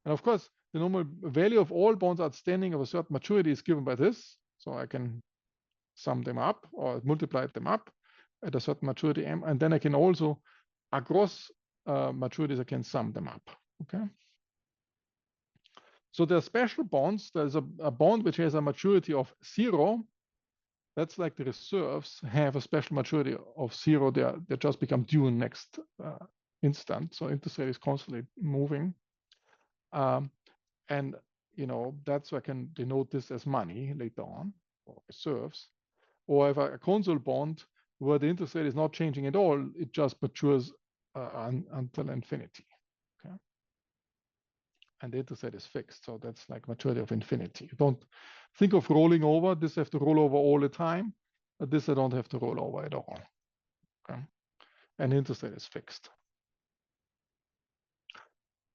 And of course, the normal value of all bonds outstanding of a certain maturity is given by this. So I can sum them up or multiply them up at a certain maturity M. And then I can also, across maturities, I can sum them up. Okay. So there are special bonds. There's a bond which has a maturity of 0. That's like the reserves have a special maturity of 0. They just become due in next instant. So interest rate is constantly moving. And that's why I can denote this as money later on, or reserves. Or if a console bond where the interest rate is not changing at all, it just matures until infinity. Okay. And the interest rate is fixed. So that's like maturity of infinity. You don't think of rolling over. This I have to roll over all the time. But this I don't have to roll over at all. Okay. And interest rate is fixed.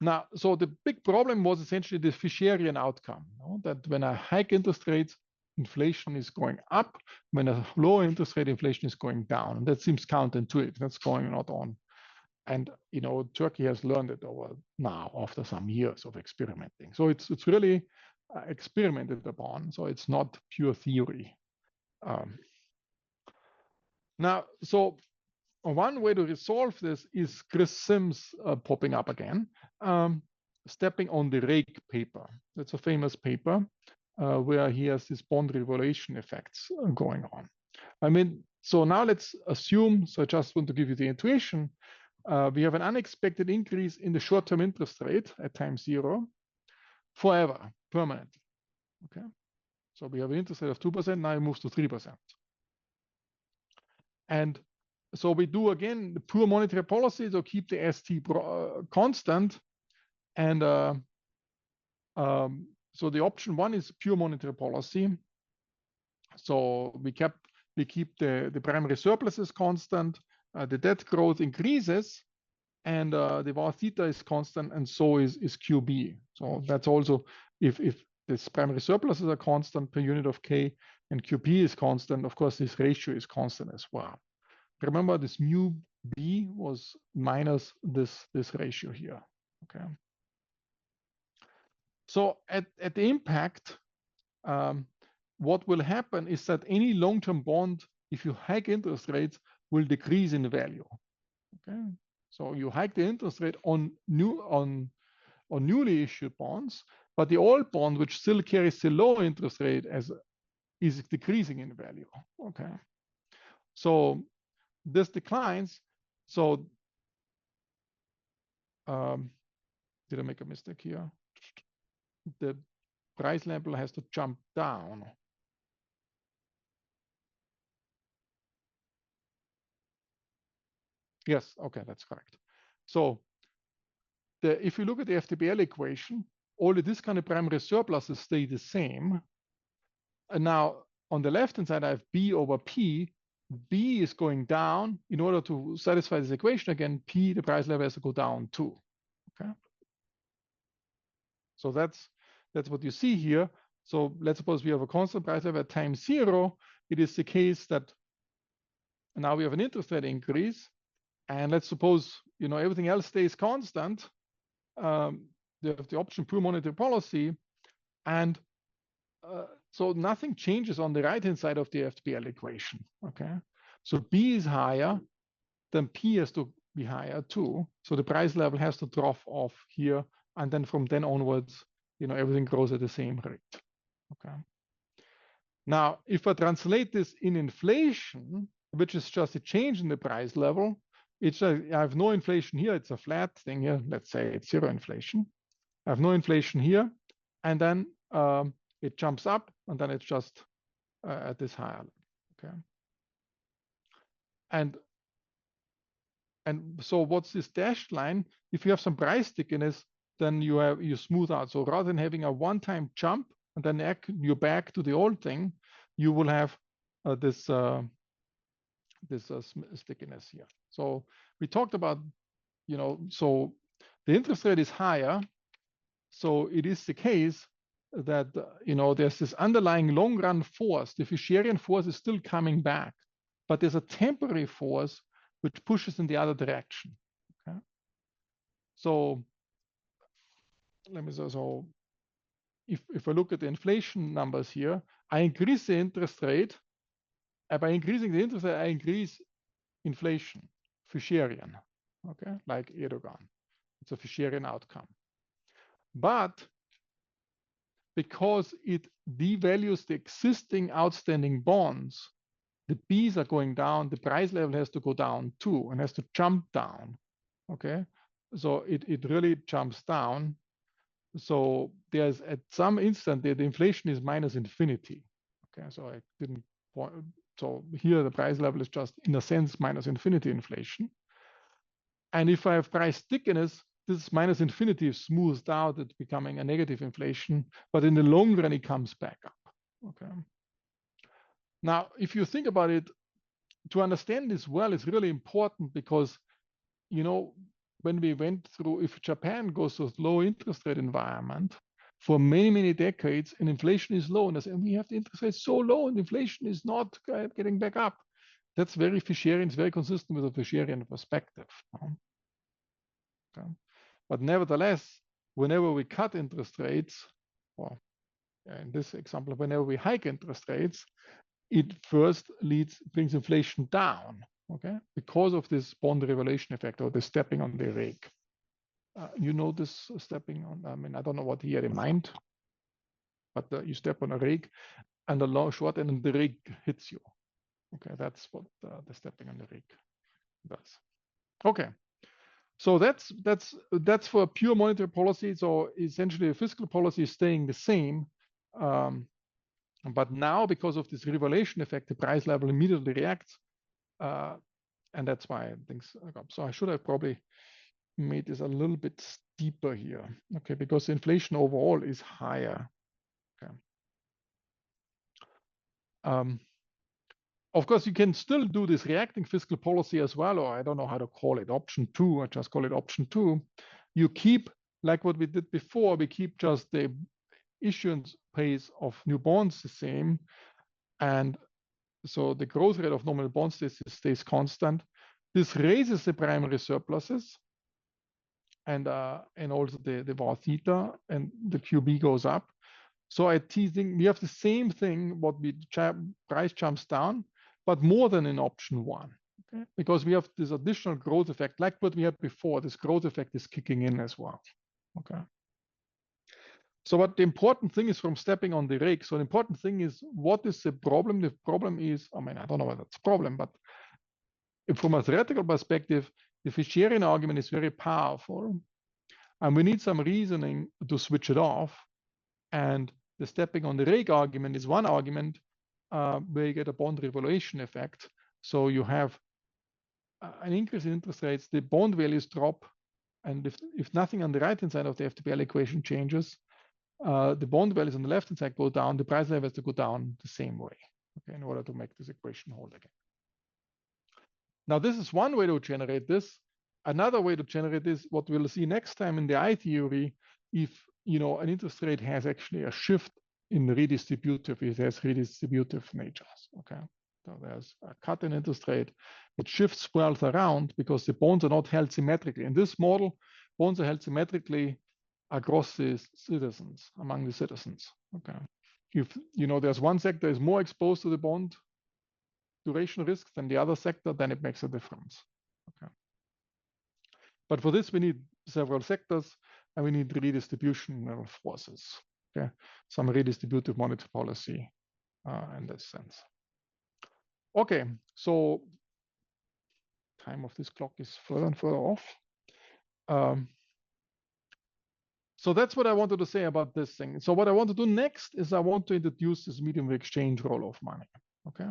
Now, so the big problem was essentially the Fisherian outcome, that when I hike interest rates, inflation is going up. When a low interest rate, inflation is going down. And that seems counterintuitive. That's going not on. And Turkey has learned it over now after some years of experimenting. So it's really experimented upon. So it's not pure theory. Now, so one way to resolve this is Chris Sims popping up again, stepping on the rake paper. That's a famous paper where he has these bond revaluation effects going on. I mean, so now let's assume, so I just want to give you the intuition, we have an unexpected increase in the short-term interest rate at time 0 forever, permanently. Okay, so we have an interest rate of 2%, now it moves to 3%. And so we do again the pure monetary policy, so keep the ST constant. And so the option 1 is pure monetary policy. So we keep the primary surpluses constant, the debt growth increases, and the var theta is constant, and so is QB. So that's also if this primary surpluses are constant per unit of K and QP is constant, of course this ratio is constant as well. Remember, this mu B was minus this ratio here. Okay. So at the impact, what will happen is that any long-term bond, if you hike interest rates, will decrease in value. Okay. So you hike the interest rate on newly issued bonds, but the old bond, which still carries the low interest rate, is decreasing in value. Okay. So this declines. So did I make a mistake here? The price level has to jump down. Yes, okay, that's correct. So if you look at the FTBL equation, all the discounted primary surpluses stay the same. And now on the left-hand side, I have B over P. B is going down. In order to satisfy this equation again, P, the price level, has to go down too. Okay. So that's what you see here. So let's suppose we have a constant price level at time 0. It is the case that now we have an interest rate increase, and let's suppose everything else stays constant. The option pure monetary policy, and so nothing changes on the right-hand side of the FTL equation. Okay, so B is higher, then P has to be higher too. So the price level has to drop off here, and then from then onwards, everything grows at the same rate. Okay. Now, if I translate this in inflation, which is just a change in the price level, I have no inflation here. It's a flat thing here. Let's say it's zero inflation. I have no inflation here, and then it jumps up, and then it's just at this higher level. Okay. And so what's this dashed line? If you have some price stickiness, then you smooth out. So rather than having a one-time jump and then you're back to the old thing, you will have this stickiness here. So we talked about, so the interest rate is higher. So it is the case that, there's this underlying long-run force. The Fisherian force is still coming back, but there's a temporary force which pushes in the other direction. Okay. So if I look at the inflation numbers here, I increase the interest rate. By increasing the interest rate, I increase inflation, Fisherian, okay, like Erdogan. It's a Fisherian outcome. But because it devalues the existing outstanding bonds, the Bs are going down, the price level has to go down too, and has to jump down. Okay, so it really jumps down. So there's at some instant the inflation is minus infinity. Okay, so I didn't point. So here the price level is just in a sense minus infinity inflation. And if I have price stickiness, this minus infinity is smoothed out, it's becoming a negative inflation, but in the long run it comes back up. Okay. Now, if you think about it, to understand this well, it's really important because, when we went through, if Japan goes to a low interest rate environment for many, many decades, and inflation is low, and we have the interest rate so low, and inflation is not getting back up. That's very Fisherian, it's very consistent with a Fisherian perspective. Okay. But nevertheless, whenever we cut interest rates, or in this example, whenever we hike interest rates, it first brings inflation down, okay, because of this bond revaluation effect or the stepping on the rake. This stepping on, I don't know what he had in mind, but you step on a rake and the long short end of the rake hits you. Okay, that's what the stepping on the rake does. Okay. So that's for pure monetary policy. So essentially, the fiscal policy is staying the same, but now because of this revaluation effect, the price level immediately reacts, and that's why things are up. So I should have probably made this a little bit steeper here, okay, because inflation overall is higher. Okay. Of course, you can still do this reacting fiscal policy as well, or I don't know how to call it, option 2, I just call it option 2. You keep, like what we did before, we keep just the issuance pace of new bonds the same, and so the growth rate of nominal bonds stays constant. This raises the primary surpluses, and also the var theta, and the QB goes up. So I think we have the same thing, price jumps down, but more than in option 1, okay? Because we have this additional growth effect, like what we had before. This growth effect is kicking in as well, okay? So what the important thing is from stepping on the rake. So the important thing is, what is the problem? The problem is, I don't know whether it's a problem, but from a theoretical perspective, the Fisherian argument is very powerful, and we need some reasoning to switch it off. And the stepping on the rake argument is one argument where you get a bond revaluation effect. So you have an increase in interest rates, the bond values drop, and if nothing on the right-hand side of the FTPL equation changes, the bond values on the left-hand side go down, the price level has to go down the same way, okay, in order to make this equation hold again. Now, this is one way to generate this. Another way to generate this, what we'll see next time in the I theory, if an interest rate has actually a shift in redistributive, it has redistributive natures. Okay, so there's a cut in interest rate, it shifts wealth around because the bonds are not held symmetrically. In this model, bonds are held symmetrically across the citizens, among the citizens. Okay, if there's one sector is more exposed to the bond duration risk than the other sector, then it makes a difference. Okay. But for this, we need several sectors and we need redistributional forces. Okay, some redistributive monetary policy in this sense. Okay, so time of this clock is further and further off. So that's what I wanted to say about this thing. So what I want to do next is I want to introduce this medium of exchange role of money. Okay.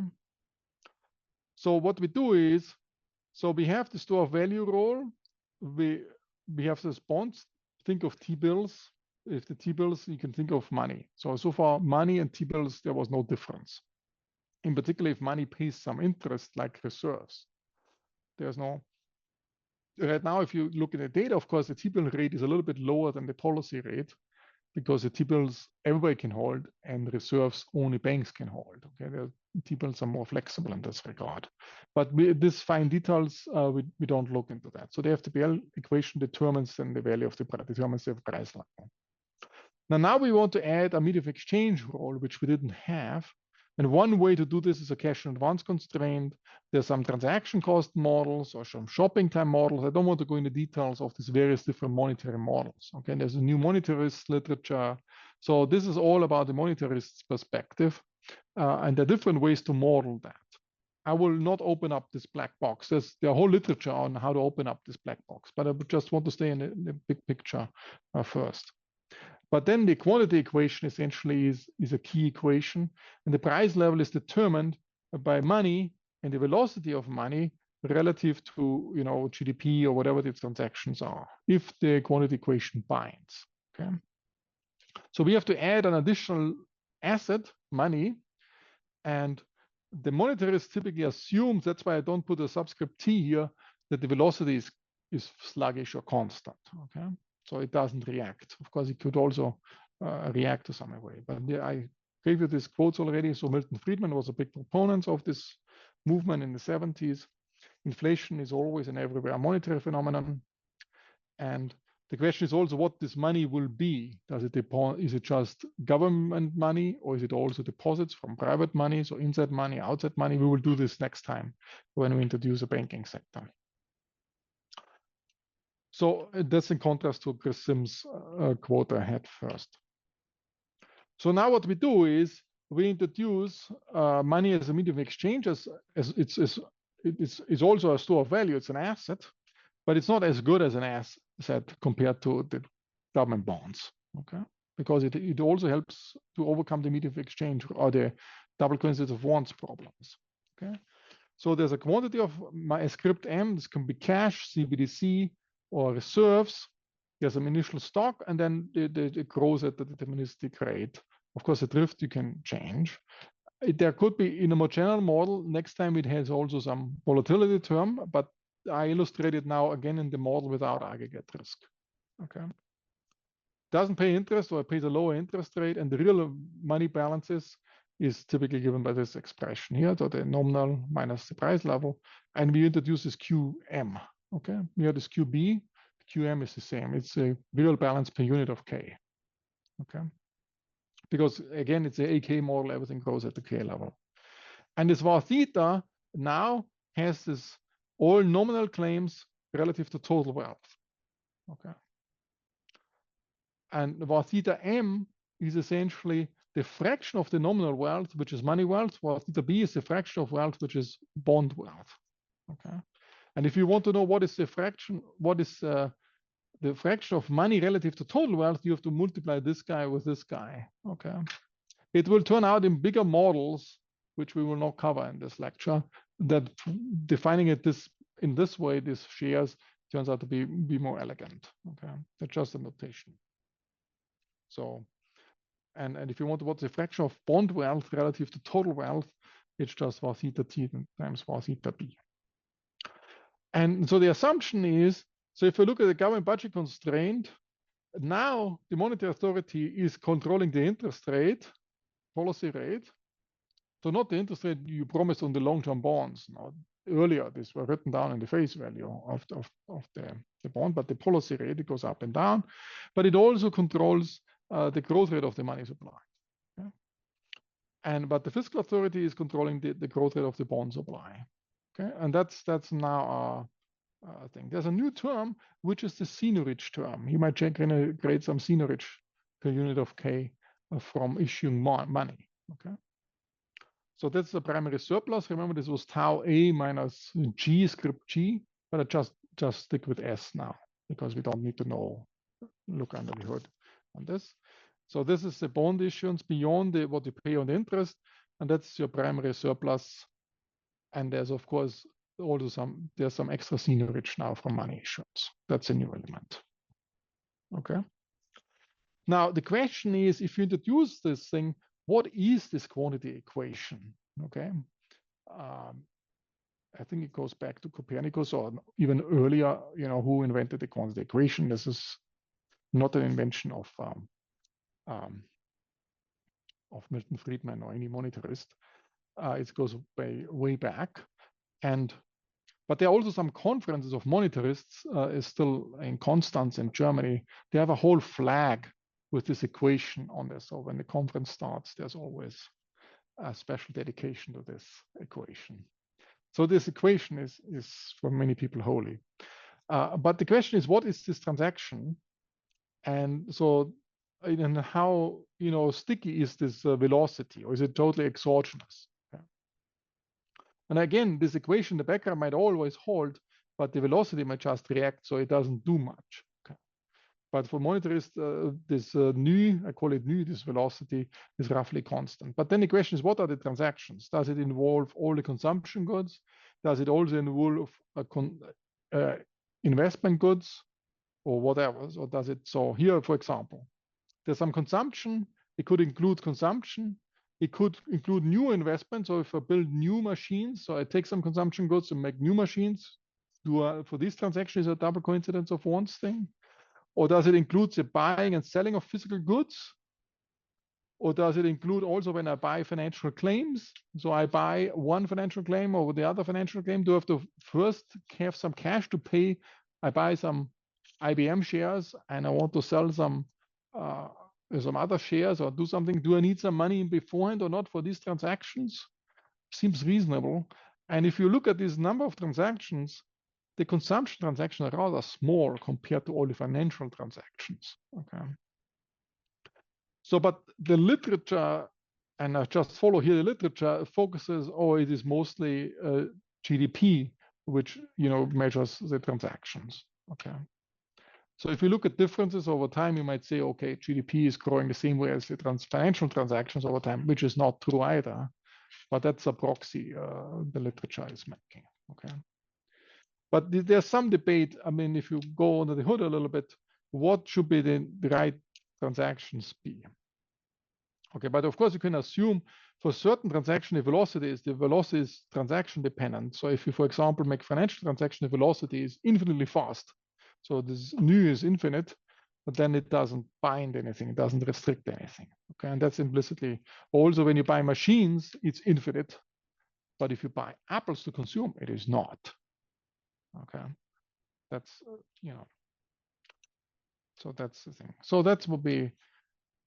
So what we do is, so we have the store of value role. We have this bonds. Think of T-bills. If the T-bills, you can think of money. So far, money and T-bills, there was no difference. In particular, if money pays some interest like reserves, there's no. Right now, if you look at the data, of course, the T-bill rate is a little bit lower than the policy rate because the T-bills everybody can hold and reserves only banks can hold. Okay, the T-bills are more flexible in this regard. But these fine details, we don't look into that. So the FTPL equation determines then the value of the price level. Now we want to add a medium of exchange role, which we didn't have. And one way to do this is a cash in advance constraint. There's some transaction cost models or some shopping time models. I don't want to go into details of these various different monetary models. Okay, there's a new monetarist literature. So this is all about the monetarist perspective. And there are different ways to model that. I will not open up this black box. There's a whole literature on how to open up this black box, but I just want to stay in the big picture first. But then the quantity equation essentially is a key equation, and the price level is determined by money and the velocity of money relative to GDP or whatever the transactions are, if the quantity equation binds. Okay, so we have to add an additional asset, money, and the monetarist typically assumes, that's why I don't put a subscript T here, that the velocity is sluggish or constant. Okay. So it doesn't react. Of course, it could also react to some way. But I gave you these quotes already. So Milton Friedman was a big proponent of this movement in the 70s. Inflation is always and everywhere a monetary phenomenon. And the question is also what this money will be. Is it just government money, or is it also deposits from private money? So inside money, outside money. We will do this next time when we introduce a banking sector. So that's in contrast to Chris Sims' quote I had first. So now what we do is we introduce money as a medium of exchange, as it's also a store of value. It's an asset, but it's not as good as an asset compared to the government bonds. Okay, because it also helps to overcome the medium of exchange or the double coincidence of wants problems. Okay, so there's a quantity of my script M. This can be cash, CBDC, or reserves. There's some initial stock, and then it grows at the deterministic rate. Of course, the drift you can change. There could be, in a more general model, next time it has also some volatility term, but I illustrate it now again in the model without aggregate risk. Okay. Doesn't pay interest, or it pays a lower interest rate, and the real money balances is typically given by this expression here, so the nominal minus the price level, and we introduce this QM. Okay, we have this QB, QM is the same. It's a real balance per unit of K. Okay, because again, it's a AK model, everything goes at the K level. And this var theta now has this all nominal claims relative to total wealth. Okay, and var theta M is essentially the fraction of the nominal wealth, which is money wealth. Var theta B is the fraction of wealth, which is bond wealth. Okay. And if you want to know what is the fraction, what is the fraction of money relative to total wealth, you have to multiply this guy with this guy. Okay. It will turn out in bigger models, which we will not cover in this lecture, that defining it in this way, these shares, turns out to be more elegant. Okay. That's just a notation. So, and if you want to what's the fraction of bond wealth relative to total wealth, it's just var theta T times var theta B. And so the assumption is, so if you look at the government budget constraint, now the monetary authority is controlling the interest rate, policy rate. So not the interest rate you promised on the long-term bonds. Now, earlier, these were written down in the face value of the bond, but the policy rate, it goes up and down. But it also controls the growth rate of the money supply. Okay? But the fiscal authority is controlling the growth rate of the bond supply. Okay, and that's now a thing. There's a new term, which is the seigniorage term. You might create some seigniorage per unit of K from issuing money. Okay. So that's the primary surplus. Remember, this was tau A minus G script G, but I just stick with S now because we don't need to look under the hood on this. So this is the bond issuance beyond what you pay on the interest, and that's your primary surplus. And there's of course also some extra seigniorage now from money issuance. That's a new element. Okay. Now the question is, if you introduce this thing, what is this quantity equation? Okay. I think it goes back to Copernicus or even earlier, who invented the quantity equation. This is not an invention of Milton Friedman or any monetarist. It goes way back. But there are also some conferences of monetarists, is still in Constance in Germany. They have a whole flag with this equation on there. So when the conference starts, there's always a special dedication to this equation. So this equation is for many people holy. But the question is, what is this transaction? And so, and how sticky is this velocity, or is it totally exogenous? Okay. And again, this equation, the background might always hold, but the velocity might just react, so it doesn't do much. Okay. But for monetarists, this nu, I call it nu, this velocity is roughly constant. But then the question is, what are the transactions? Does it involve all the consumption goods? Does it also involve investment goods or whatever? So does it? So here, for example, there's some consumption. It could include consumption. It could include new investments. So if I build new machines, so I take some consumption goods and make new machines, for this transaction is a double coincidence of wants thing? Or does it include the buying and selling of physical goods? Or does it include also when I buy financial claims? So I buy one financial claim over the other financial claim. Do I have to first have some cash to pay? I buy some IBM shares and I want to sell some other shares or do something. Do I need some money beforehand or not for these transactions? Seems reasonable. And if you look at this number of transactions, the consumption transactions are rather small compared to all the financial transactions. Okay. So, but the literature, and I just follow here, the literature focuses, it is mostly GDP, which measures the transactions. Okay. So if you look at differences over time, you might say, okay, GDP is growing the same way as the financial transactions over time, which is not true either. But that's a proxy the literature is making. Okay. But there's some debate. I mean, if you go under the hood a little bit, what should be the right transactions be? Okay, but of course you can assume for certain transaction, the velocity is transaction dependent. So if you, for example, make financial transaction, the velocity is infinitely fast. So this nu is infinite, but then it doesn't bind anything. It doesn't restrict anything. Okay, and that's implicitly also when you buy machines, it's infinite. But if you buy apples to consume, it is not. Okay, that's so that's the thing. So that will be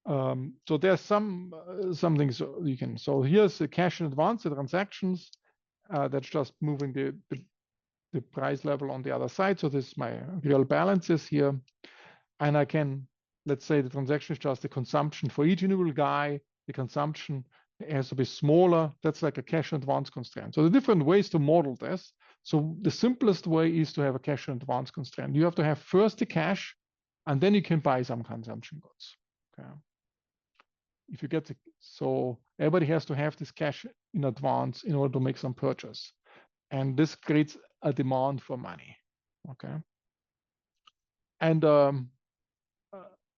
so there's some things you can. So here's the cash in advance, the transactions. That's just moving the price level on the other side. So this is my real balances here, and I can, let's say the transaction is just the consumption for each individual guy. The consumption has to be smaller. That's like a cash in advance constraint. So the different ways to model this. So the simplest way is to have a cash in advance constraint. You have to have first the cash, and then you can buy some consumption goods. Okay. If you get so everybody has to have this cash in advance in order to make some purchase, and this creates a demand for money. Okay. And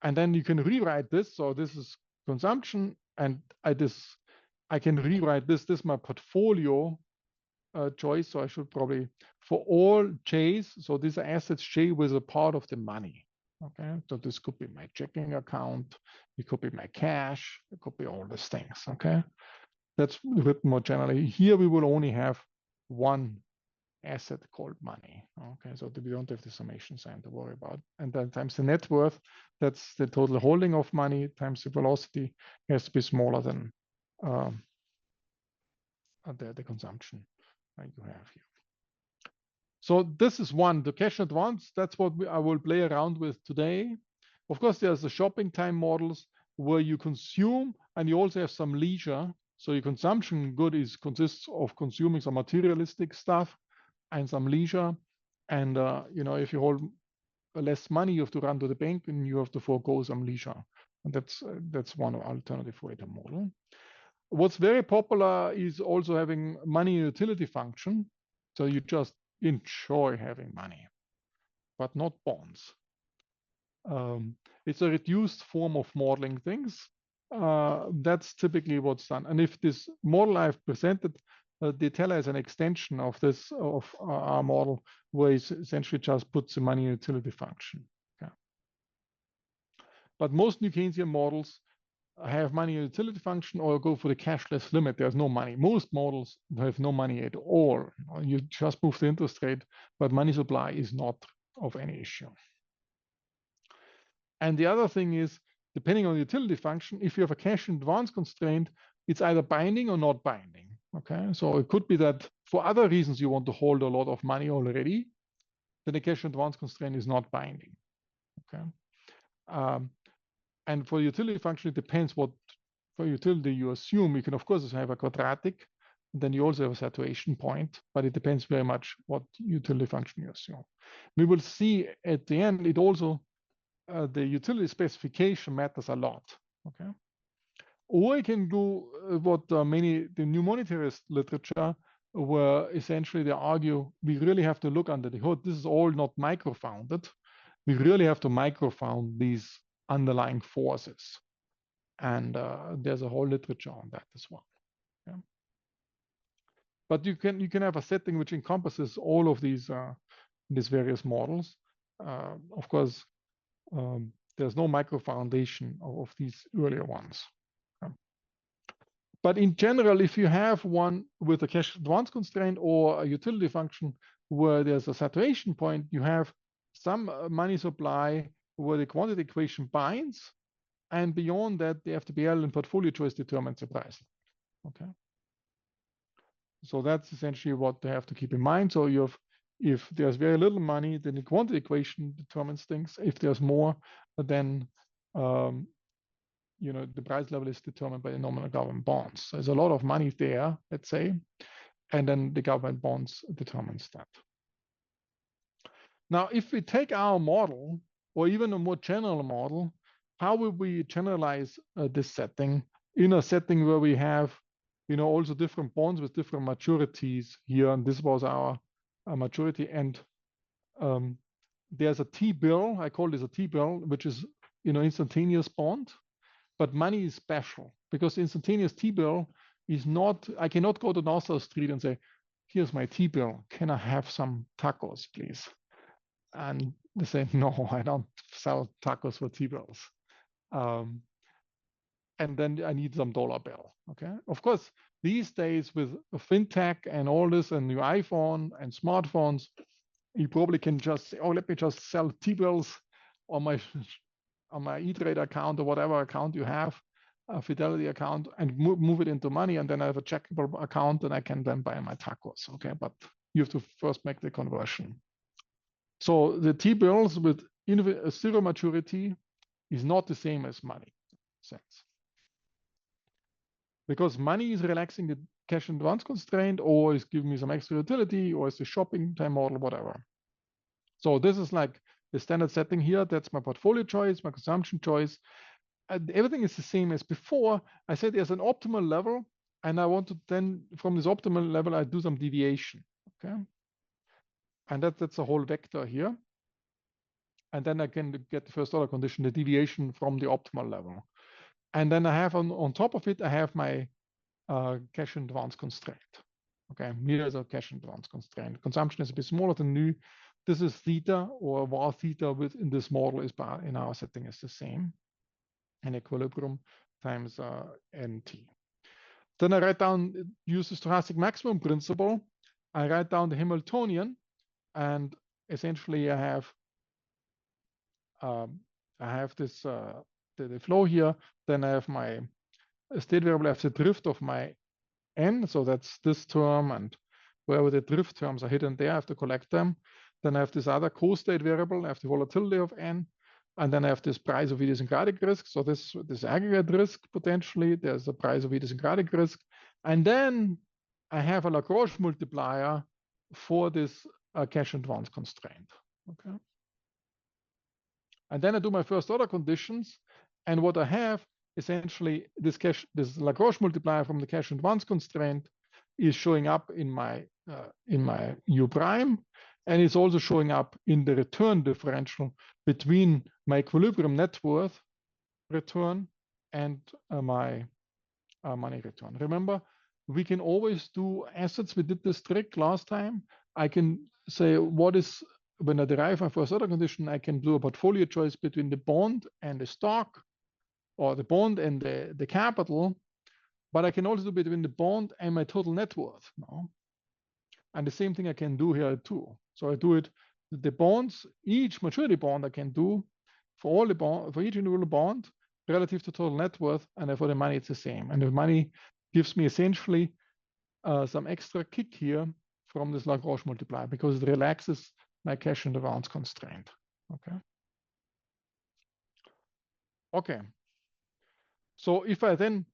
then you can rewrite this. So this is consumption, and I can rewrite this. This is my portfolio choice. So I should probably, for all J's, so these are assets J with a part of the money. Okay, so this could be my checking account, it could be my cash, it could be all these things. Okay, that's a bit more generally. Here we will only have one asset called money. Okay, so we don't have the summation sign to worry about. And then times the net worth, that's the total holding of money, times the velocity has to be smaller than the consumption you have here. So this is one, the cash advance. That's what I will play around with today. Of course, there's the shopping time models where you consume and you also have some leisure. So your consumption good consists of consuming some materialistic stuff and some leisure. And if you hold less money, you have to run to the bank and you have to forego some leisure. And that's one alternative way to model. What's very popular is also having money utility function. So you just enjoy having money, but not bonds. It's a reduced form of modeling things. That's typically what's done. And if this model I've presented, the teller is an extension of this, of our model, where it essentially just puts the money utility function. Okay. But most New Keynesian models have money utility function or go for the cashless limit. There's no money. Most models have no money at all. You just move the interest rate, but money supply is not of any issue. And the other thing is, depending on the utility function, if you have a cash advance constraint, it's either binding or not binding. Okay, so it could be that for other reasons you want to hold a lot of money already, then the cash advance constraint is not binding. Okay, and for utility function, it depends what for utility you assume. You can of course have a quadratic, then you also have a saturation point, but it depends very much what utility function you assume. We will see at the end, it also the utility specification matters a lot. Okay, or I can do what the new monetarist literature, where essentially they argue we really have to look under the hood. This is all not micro-founded. We really have to micro-found these underlying forces, and there's a whole literature on that as well. Yeah. But you can have a setting which encompasses all of these various models. Of course, there's no micro foundation of these earlier ones. But in general, if you have one with a cash advance constraint or a utility function where there's a saturation point, you have some money supply where the quantity equation binds, and beyond that, the FTPL and portfolio choice determines the price. Okay. So that's essentially what they have to keep in mind. So you have, if there's very little money, then the quantity equation determines things. If there's more, then the price level is determined by the nominal government bonds. So there's a lot of money there, let's say, and then the government bonds determines that. Now, if we take our model, or even a more general model, how will we generalize this setting in a setting where we have, also different bonds with different maturities here, and this was our maturity, and there's a T-bill, I call this a T-bill, which is, instantaneous bond. But money is special because instantaneous T-bill is not, I cannot go to Nassau Street and say, here's my T-bill, can I have some tacos, please? And they say, no, I don't sell tacos for T-bills. And then I need some dollar bill, okay? Of course, these days with fintech and all this and new iPhone and smartphones, you probably can just say, oh, let me just sell T-bills on my E-Trade account or whatever account you have, a Fidelity account, and move it into money, and then I have a checkable account, and I can then buy my tacos. Okay, but you have to first make the conversion. So the T-bills with zero maturity is not the same as money, sense, because money is relaxing the cash advance constraint, or is giving me some extra utility, or it's a shopping time model, whatever. So this is like the standard setting here. That's my portfolio choice, my consumption choice. And everything is the same as before. I said there's an optimal level, and I want to then, from this optimal level, I do some deviation. Okay. And that's a whole vector here. And then I can get the first order condition, the deviation from the optimal level. And then I have on top of it, I have my cash advance constraint. Okay, here is a cash advance constraint. Consumption is a bit smaller than nu. This is theta, or var theta within this model is in our setting is the same. And equilibrium times NT. Then I write down, use the stochastic maximum principle. I write down the Hamiltonian, and essentially I have this the flow here. Then I have my state variable. I have the drift of my n, so that's this term, and wherever the drift terms are hidden there, I have to collect them. Then I have this other co-state variable. I have the volatility of n, and then I have this price of idiosyncratic risk. So this aggregate risk potentially. There's a price of idiosyncratic risk, and then I have a Lagrange multiplier for this cash advance constraint. Okay. And then I do my first order conditions, and what I have essentially this Lagrange multiplier from the cash advance constraint is showing up in my U prime, and it's also showing up in the return differential between my equilibrium net worth return and my money return. Remember, we can always do assets. We did this trick last time. I can say what is, when I derive my first order condition, I can do a portfolio choice between the bond and the stock, or the bond and the capital, but I can also do between the bond and my total net worth. No? And the same thing I can do here too. So I do it, the bonds, each maturity bond I can do for all the bond, for each individual bond relative to total net worth, and for the money it's the same. And the money gives me essentially some extra kick here from this Lagrange multiplier because it relaxes my cash advance constraint. Okay. Okay. So if I then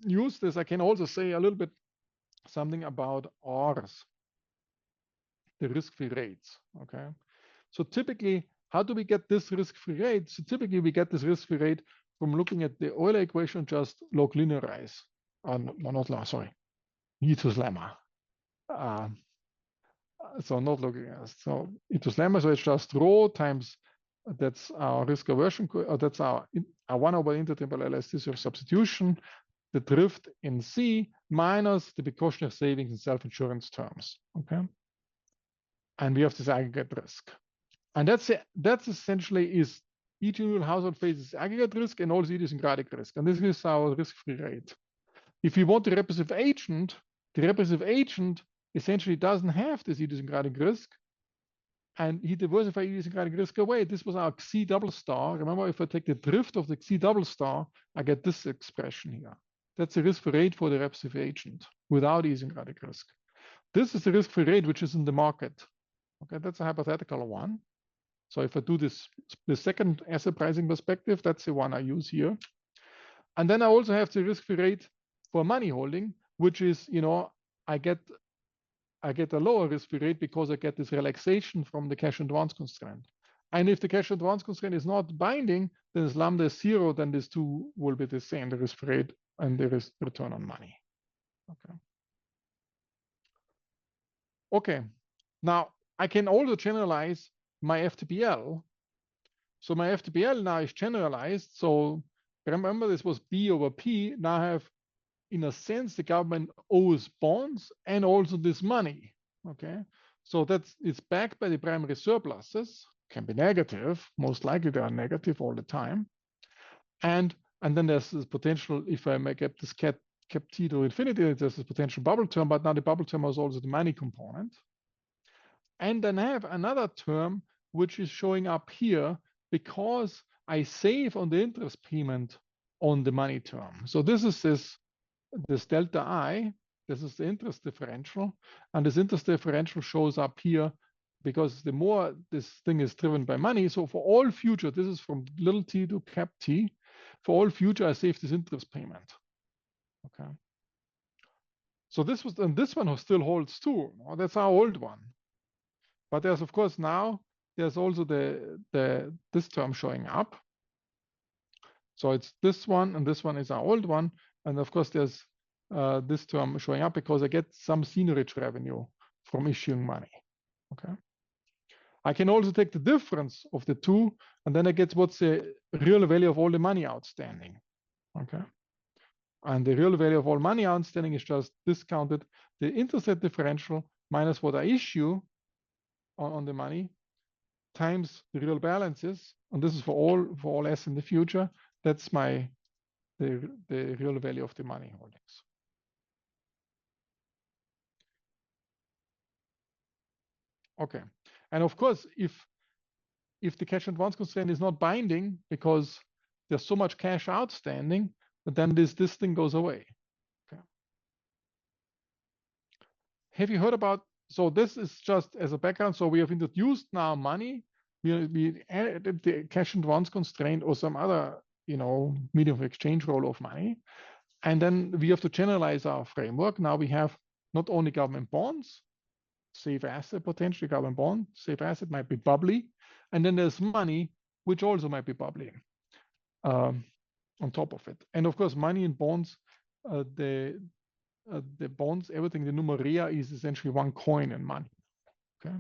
use this, I can also say a little bit something about R's, the risk-free rates. Okay. So typically, how do we get this risk-free rate? So typically, we get this risk-free rate from looking at the Euler equation, just log linearize. No, not log, sorry, Ito's lemma. So not looking at, so Ito's lemma, so it's just rho times, that's our risk aversion, or that's our 1 over intertemporal elasticity of substitution, the drift in C minus the precautionary savings in self-insurance terms. Okay. And we have this aggregate risk. And that's essentially is each individual household faces aggregate risk and also idiosyncratic risk. And this is our risk-free rate. If you want the repressive agent essentially doesn't have this idiosyncratic risk, and he diversified idiosyncratic risk away. This was our Xi double star. Remember, if I take the drift of the Xi double star, I get this expression here. That's the risk-free rate for the repressive agent without idiosyncratic risk. This is the risk-free rate which is in the market. Okay, that's a hypothetical one. So if I do this, the second asset pricing perspective, that's the one I use here. And then I also have the risk-free rate for money holding, which is, I get a lower risk-free rate because I get this relaxation from the cash advance constraint. And if the cash advance constraint is not binding, then as lambda is 0, then these two will be the same, the risk-free rate and the risk return on money. Okay. Okay. Now I can also generalize my FTPL. So my FTPL now is generalized. So remember, this was B over P. Now I have, in a sense, the government owes bonds and also this money. Okay. So it's backed by the primary surpluses, can be negative. Most likely they are negative all the time. And then there's this potential, if I make up this cap T to infinity, there's this potential bubble term, but now the bubble term is also the money component. And then I have another term which is showing up here because I save on the interest payment on the money term. So this is this delta I, this is the interest differential, and this interest differential shows up here because the more this thing is driven by money. So for all future, this is from little t to cap T, for all future I save this interest payment. Okay. So this one still holds too. That's our old one. But there's, of course, now there's also this term showing up. So it's this one, and this one is our old one. And of course, there's this term showing up because I get some seigniorage revenue from issuing money. Okay. I can also take the difference of the two, and then I get what's the real value of all the money outstanding. Okay. And the real value of all money outstanding is just discounted the interest rate differential minus what I issue on the money times the real balances. And this is for all S in the future. That's the real value of the money holdings. Okay. And of course, if the cash advance constraint is not binding because there's so much cash outstanding, then this thing goes away. Okay. Have you heard about, so this is just as a background. So we have introduced now money. We added the cash advance constraint or some other, medium of exchange role of money. And then we have to generalize our framework. Now we have not only government bonds, safe asset, potentially government bond, safe asset might be bubbly. And then there's money, which also might be bubbly on top of it. And of course, money and bonds, the bonds, everything, the numeria is essentially one coin in money. Okay.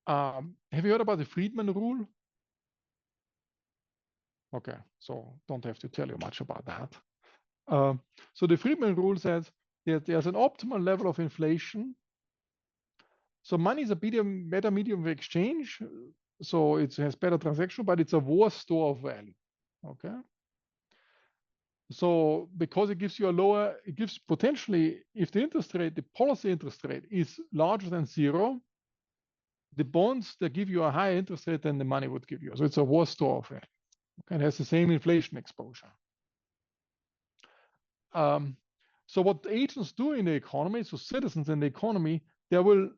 Have you heard about the Friedman rule? Okay, so don't have to tell you much about that. So the Friedman rule says that there's an optimal level of inflation. So money is a better medium of exchange. So it has better transaction, but it's a worse store of value. Okay. So because it gives you it gives potentially, if the interest rate, the policy interest rate is larger than 0, the bonds that give you a higher interest rate than the money would give you. So it's a worse store of value. Okay. It has the same inflation exposure. So what agents do in the economy, so citizens in the economy, they will,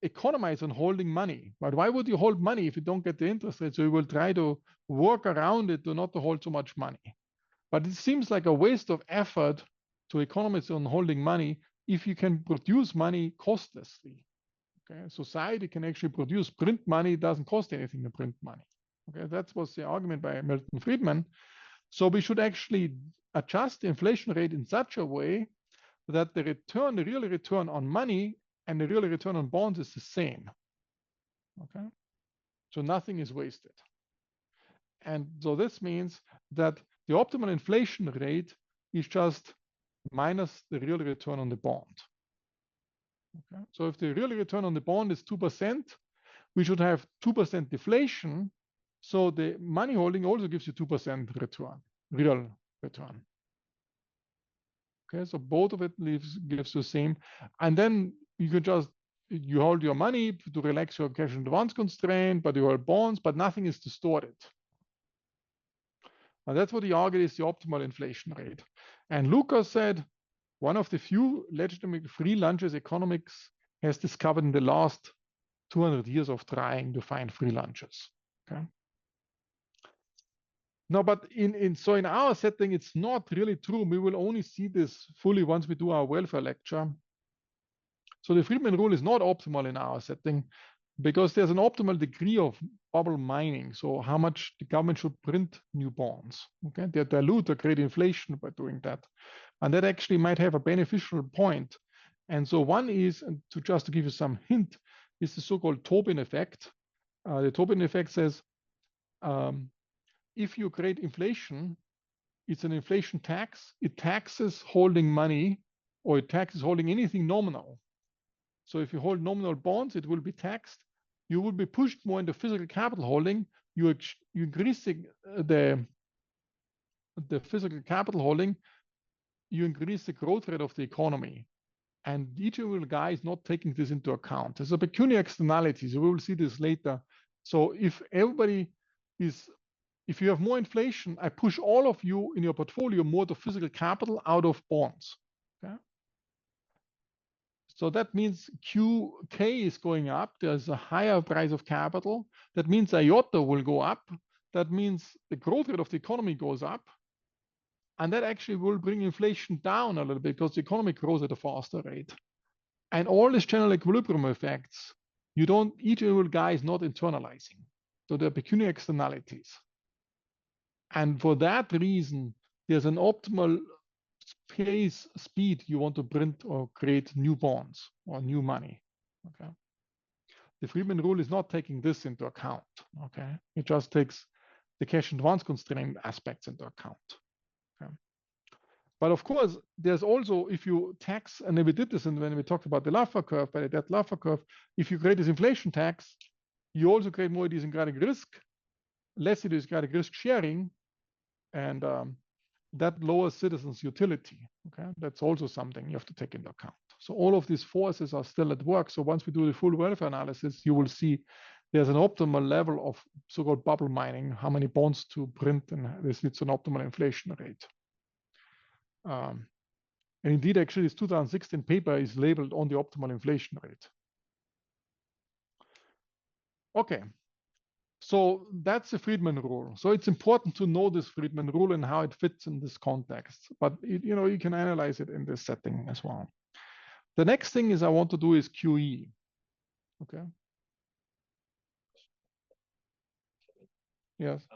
economize on holding money. But why would you hold money if you don't get the interest rate? So you will try to work around it to not to hold so much money. But it seems like a waste of effort to economize on holding money if you can produce money costlessly. Okay, society can actually produce print money. It doesn't cost anything to print money. Okay, that was the argument by Milton Friedman. So we should actually adjust the inflation rate in such a way that the real return on money and the real return on bonds is the same. Okay, so nothing is wasted. And so this means that the optimal inflation rate is just minus the real return on the bond. Okay, so if the real return on the bond is 2%, we should have 2% deflation. So the money holding also gives you 2% return, real return. Okay, so both of it gives the same. And then you can you hold your money to relax your cash advance constraint, but you hold bonds, but nothing is distorted. And that's what he argued is the optimal inflation rate. And Lucas said, one of the few legitimate free lunches economics has discovered in the last 200 years of trying to find free lunches. Okay. No, but in our setting, it's not really true. We will only see this fully once we do our welfare lecture. So the Friedman rule is not optimal in our setting because there's an optimal degree of bubble mining. So how much the government should print new bonds. Okay, they dilute or create inflation by doing that. And that actually might have a beneficial point. And so one is, and to give you some hint, is the so-called Tobin effect. The Tobin effect says, if you create inflation, it's an inflation tax. It taxes holding money, or it taxes holding anything nominal. So if you hold nominal bonds, it will be taxed. You will be pushed more into physical capital holding. You increase the physical capital holding. You increase the growth rate of the economy. And each individual guy is not taking this into account. There's a pecuniary externality. So we will see this later. So if you have more inflation, I push all of you in your portfolio more to physical capital out of bonds. Okay? So that means QK is going up. There's a higher price of capital. That means IOTA will go up. That means the growth rate of the economy goes up. And that actually will bring inflation down a little bit because the economy grows at a faster rate. And all these general equilibrium effects, each individual guy is not internalizing. So there are pecuniary externalities. And for that reason, there's an optimal speed you want to print or create new bonds or new money. Okay. The Friedman rule is not taking this into account. Okay. It just takes the cash advance constraint aspects into account. Okay. But of course, there's also, if you tax, and we did this when we talked about the Laffer curve, by that Laffer curve, if you create this inflation tax, you also create more idiosyncratic risk, less idiosyncratic risk sharing, and that lowers citizens' utility. Okay, that's also something you have to take into account. So all of these forces are still at work. So once we do the full welfare analysis, you will see there's an optimal level of so-called bubble mining, how many bonds to print, and this leads to an optimal inflation rate. And indeed, actually, this 2016 paper is labeled on the optimal inflation rate. Okay, so that's the Friedman rule. So it's important to know this Friedman rule and how it fits in this context. But you can analyze it in this setting as well. The next thing is I want to do is QE. Okay. Yes.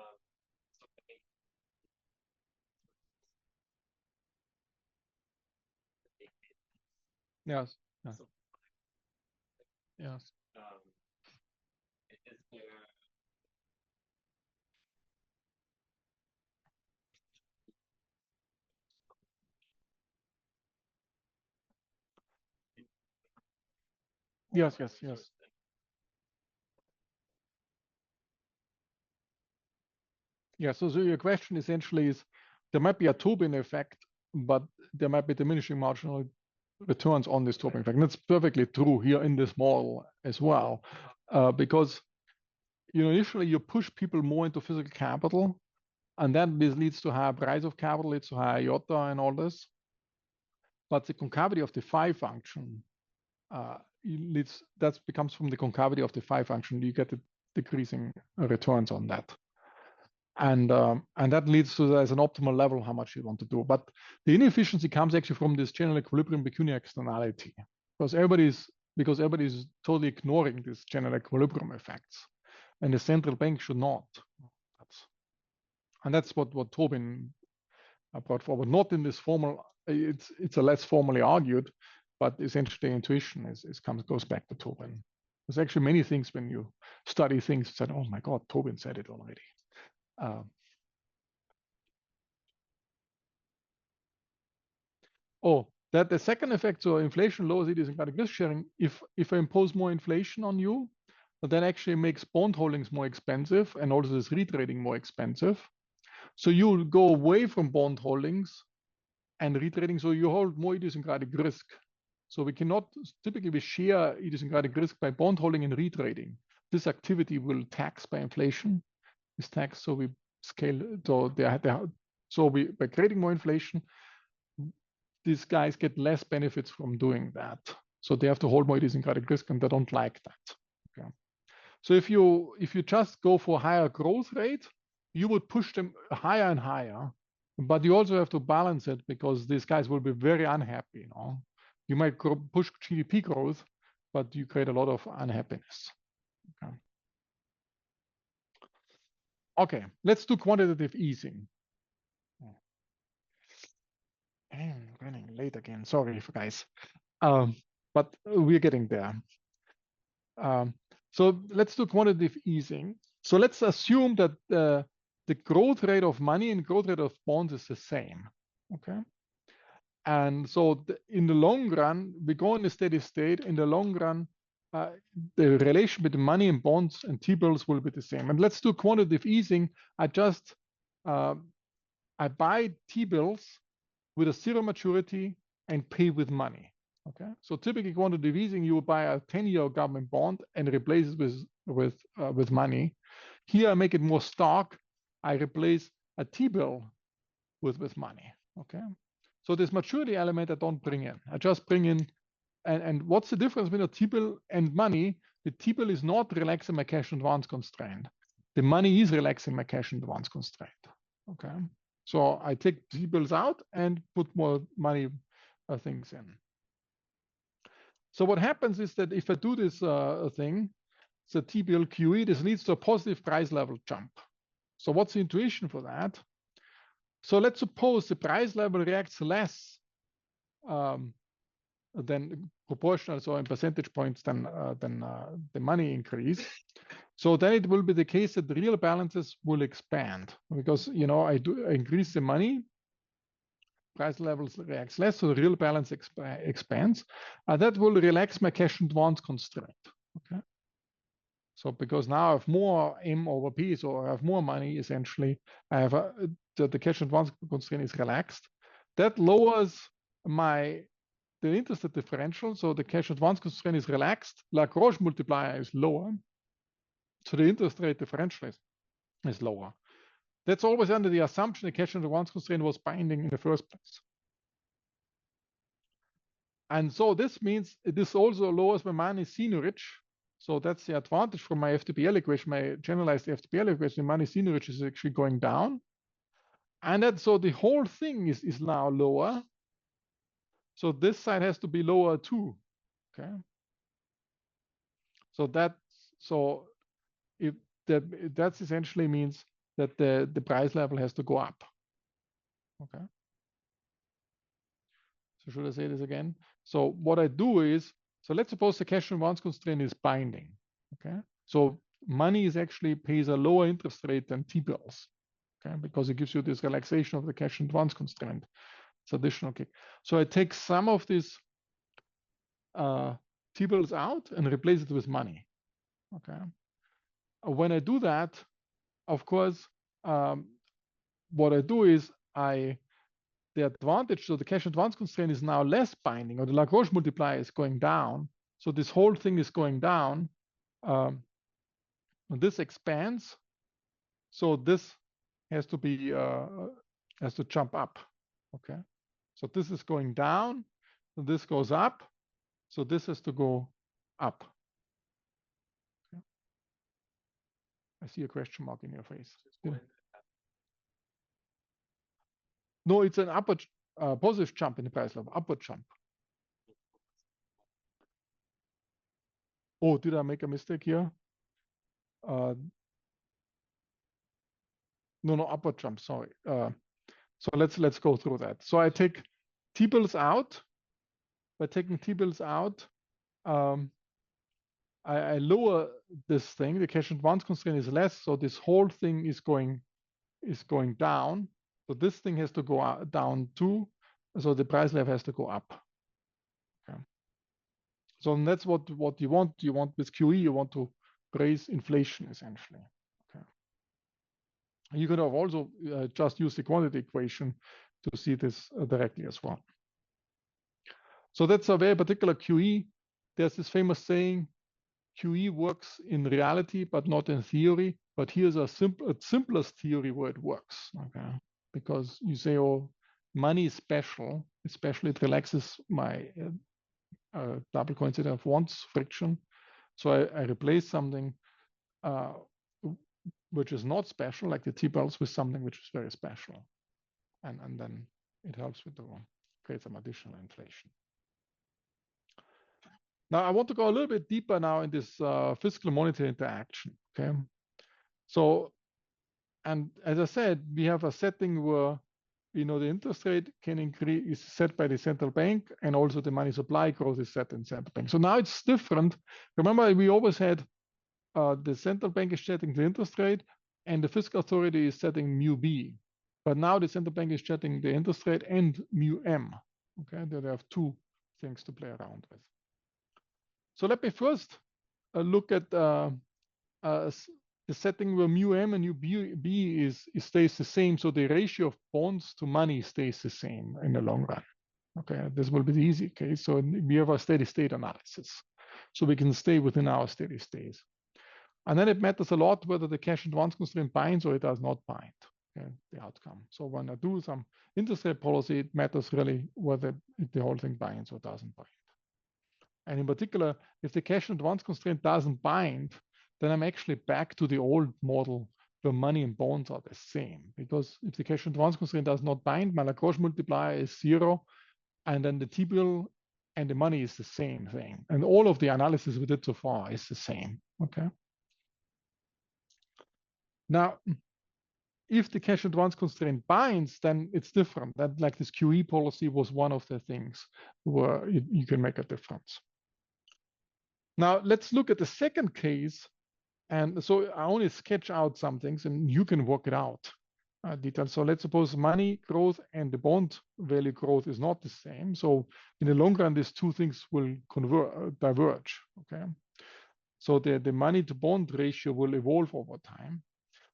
Yes. Yes. Yes. Yes. Yes. Yes. Yeah. So your question essentially is there might be a Tobin effect, but there might be diminishing marginal returns on this Tobin effect. And that's perfectly true here in this model as well, because initially you push people more into physical capital, and then this leads to higher price of capital, leads to higher iota and all this. But the concavity of the phi function that becomes from the concavity of the phi function, you get the decreasing returns on that. And that leads to there's an optimal level how much you want to do. But the inefficiency comes actually from this general equilibrium pecuniary externality, because everybody's totally ignoring these general equilibrium effects, and the central bank should not. That's what Tobin brought forward. Not in this formal. It's a less formally argued, but essentially intuition goes back to Tobin. There's actually many things when you study things said, oh my God, Tobin said it already. That the second effect, so inflation lowers idiosyncratic risk sharing. If I impose more inflation on you, then actually makes bond holdings more expensive and also this retrading more expensive. So you go away from bond holdings and retrading, so you hold more idiosyncratic risk. So we cannot, typically we share idiosyncratic risk by bond holding and retrading. This activity will tax by inflation, is taxed, so we scale, so by creating more inflation, these guys get less benefits from doing that. So they have to hold more idiosyncratic risk, and they don't like that. Okay. So if you just go for higher growth rate, you would push them higher and higher, but you also have to balance it because these guys will be very unhappy. You might push GDP growth, but you create a lot of unhappiness. Okay, let's do quantitative easing. I'm running late again. Sorry, guys. But we're getting there. So let's do quantitative easing. So let's assume that the growth rate of money and growth rate of bonds is the same. Okay. And so in the long run, we go in a steady state. In the long run, the relation between money and bonds and T-bills will be the same. And let's do quantitative easing. I buy T-bills with a zero maturity and pay with money. Okay, so typically quantitative easing, you will buy a 10-year government bond and replace it with money. Here I make it more stark. I replace a T-bill with money. Okay, so this maturity element I don't bring in. I just bring in, and what's the difference between a T-bill and money? The T-bill is not relaxing my cash advance constraint. The money is relaxing my cash advance constraint. Okay, so I take T-bills out and put more money things in. So what happens is that if I do this thing, the T-bill QE, this leads to a positive price level jump. So what's the intuition for that? So let's suppose the price level reacts less than proportional, so in percentage points, than the money increase. So then it will be the case that the real balances will expand because I increase the money, price levels reacts less, so the real balance expands, and that will relax my cash advance constraint. Okay. So because now I have more M over P, so I have more money essentially. I have the cash advance constraint is relaxed. That lowers the interest rate differential. So the cash advance constraint is relaxed. Lagrange multiplier is lower. So the interest rate differential is lower. That's always under the assumption the cash advance constraint was binding in the first place. And so this means this also lowers my money seigniorage. So that's the advantage from my FTPL equation, my generalized FTPL equation. Money seigniorage is actually going down. And that, so the whole thing is now lower. So this side has to be lower too. Okay. So if that essentially means that the price level has to go up. Okay. So should I say this again? So what I do is, so let's suppose the cash advance constraint is binding. Okay. So money is actually pays a lower interest rate than T-bills. Okay, because it gives you this relaxation of the cash advance constraint. It's additional kick. So I take some of these T-bills out and replace it with money. Okay. When I do that, of course, what I do is the advantage, so the cash advance constraint is now less binding, or the Lagrange multiplier is going down. So this whole thing is going down. This expands. So this has to be has to jump up. Okay. So this is going down. So this goes up. So this has to go up. Okay. I see a question mark in your face. Yeah. No, it's an upward positive jump in the price level, upward jump. Oh, did I make a mistake here? No, upward jump, sorry. So let's go through that. So I take T-bills out. By taking T-bills out, I lower this thing. The cash advance constraint is less, so this whole thing is going down. So this thing has to go down too. So the price level has to go up. Okay. So that's what you want. You want with QE, you want to raise inflation essentially. Okay. You could have also just used the quantity equation to see this directly as well. So that's a very particular QE. There's this famous saying, QE works in reality, but not in theory. But here's a simplest theory where it works. Okay, because you say, oh, money is special, especially it relaxes my double coincidence of wants friction. So I replace something which is not special, like the T-bills, with something which is very special. And then it helps with create some additional inflation. Now, I want to go a little bit deeper now in this fiscal monetary interaction. Okay. So, and as I said, we have a setting where the interest rate can increase is set by the central bank, and also the money supply growth is set in central bank. So now it's different. Remember, we always had the central bank is setting the interest rate, and the fiscal authority is setting mu b. But now the central bank is setting the interest rate and mu m. Okay, they have two things to play around with. So let me first look at the setting where mu m and mu b stays the same. So the ratio of bonds to money stays the same in the long run. Okay, this will be the easy case. So we have a steady state analysis. So we can stay within our steady states. And then it matters a lot whether the cash advance constraint binds or it does not bind. Okay, the outcome. So when I do some interest rate policy, it matters really whether the whole thing binds or doesn't bind. And in particular, if the cash advance constraint doesn't bind, then I'm actually back to the old model where money and bonds are the same. Because if the cash advance constraint does not bind, my Lagrange multiplier is 0, and then the T-bill and the money is the same thing. And all of the analysis we did so far is the same. Okay. Now, if the cash advance constraint binds, then it's different. That, like this QE policy was one of the things where you can make a difference. Now let's look at the second case. And so I only sketch out some things and you can work it out detail. So let's suppose money growth and the bond value growth is not the same. So in the long run, these two things will diverge, okay? So the money to bond ratio will evolve over time.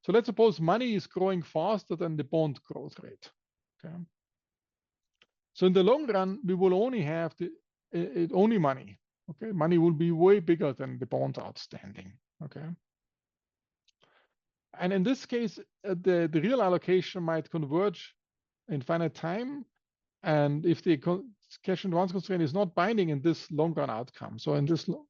So let's suppose money is growing faster than the bond growth rate, okay? So in the long run, we will only have only money, okay? Money will be way bigger than the bond outstanding, okay? And in this case, the real allocation might converge in finite time. And if the cash advance constraint is not binding in this long run outcome, so in this, you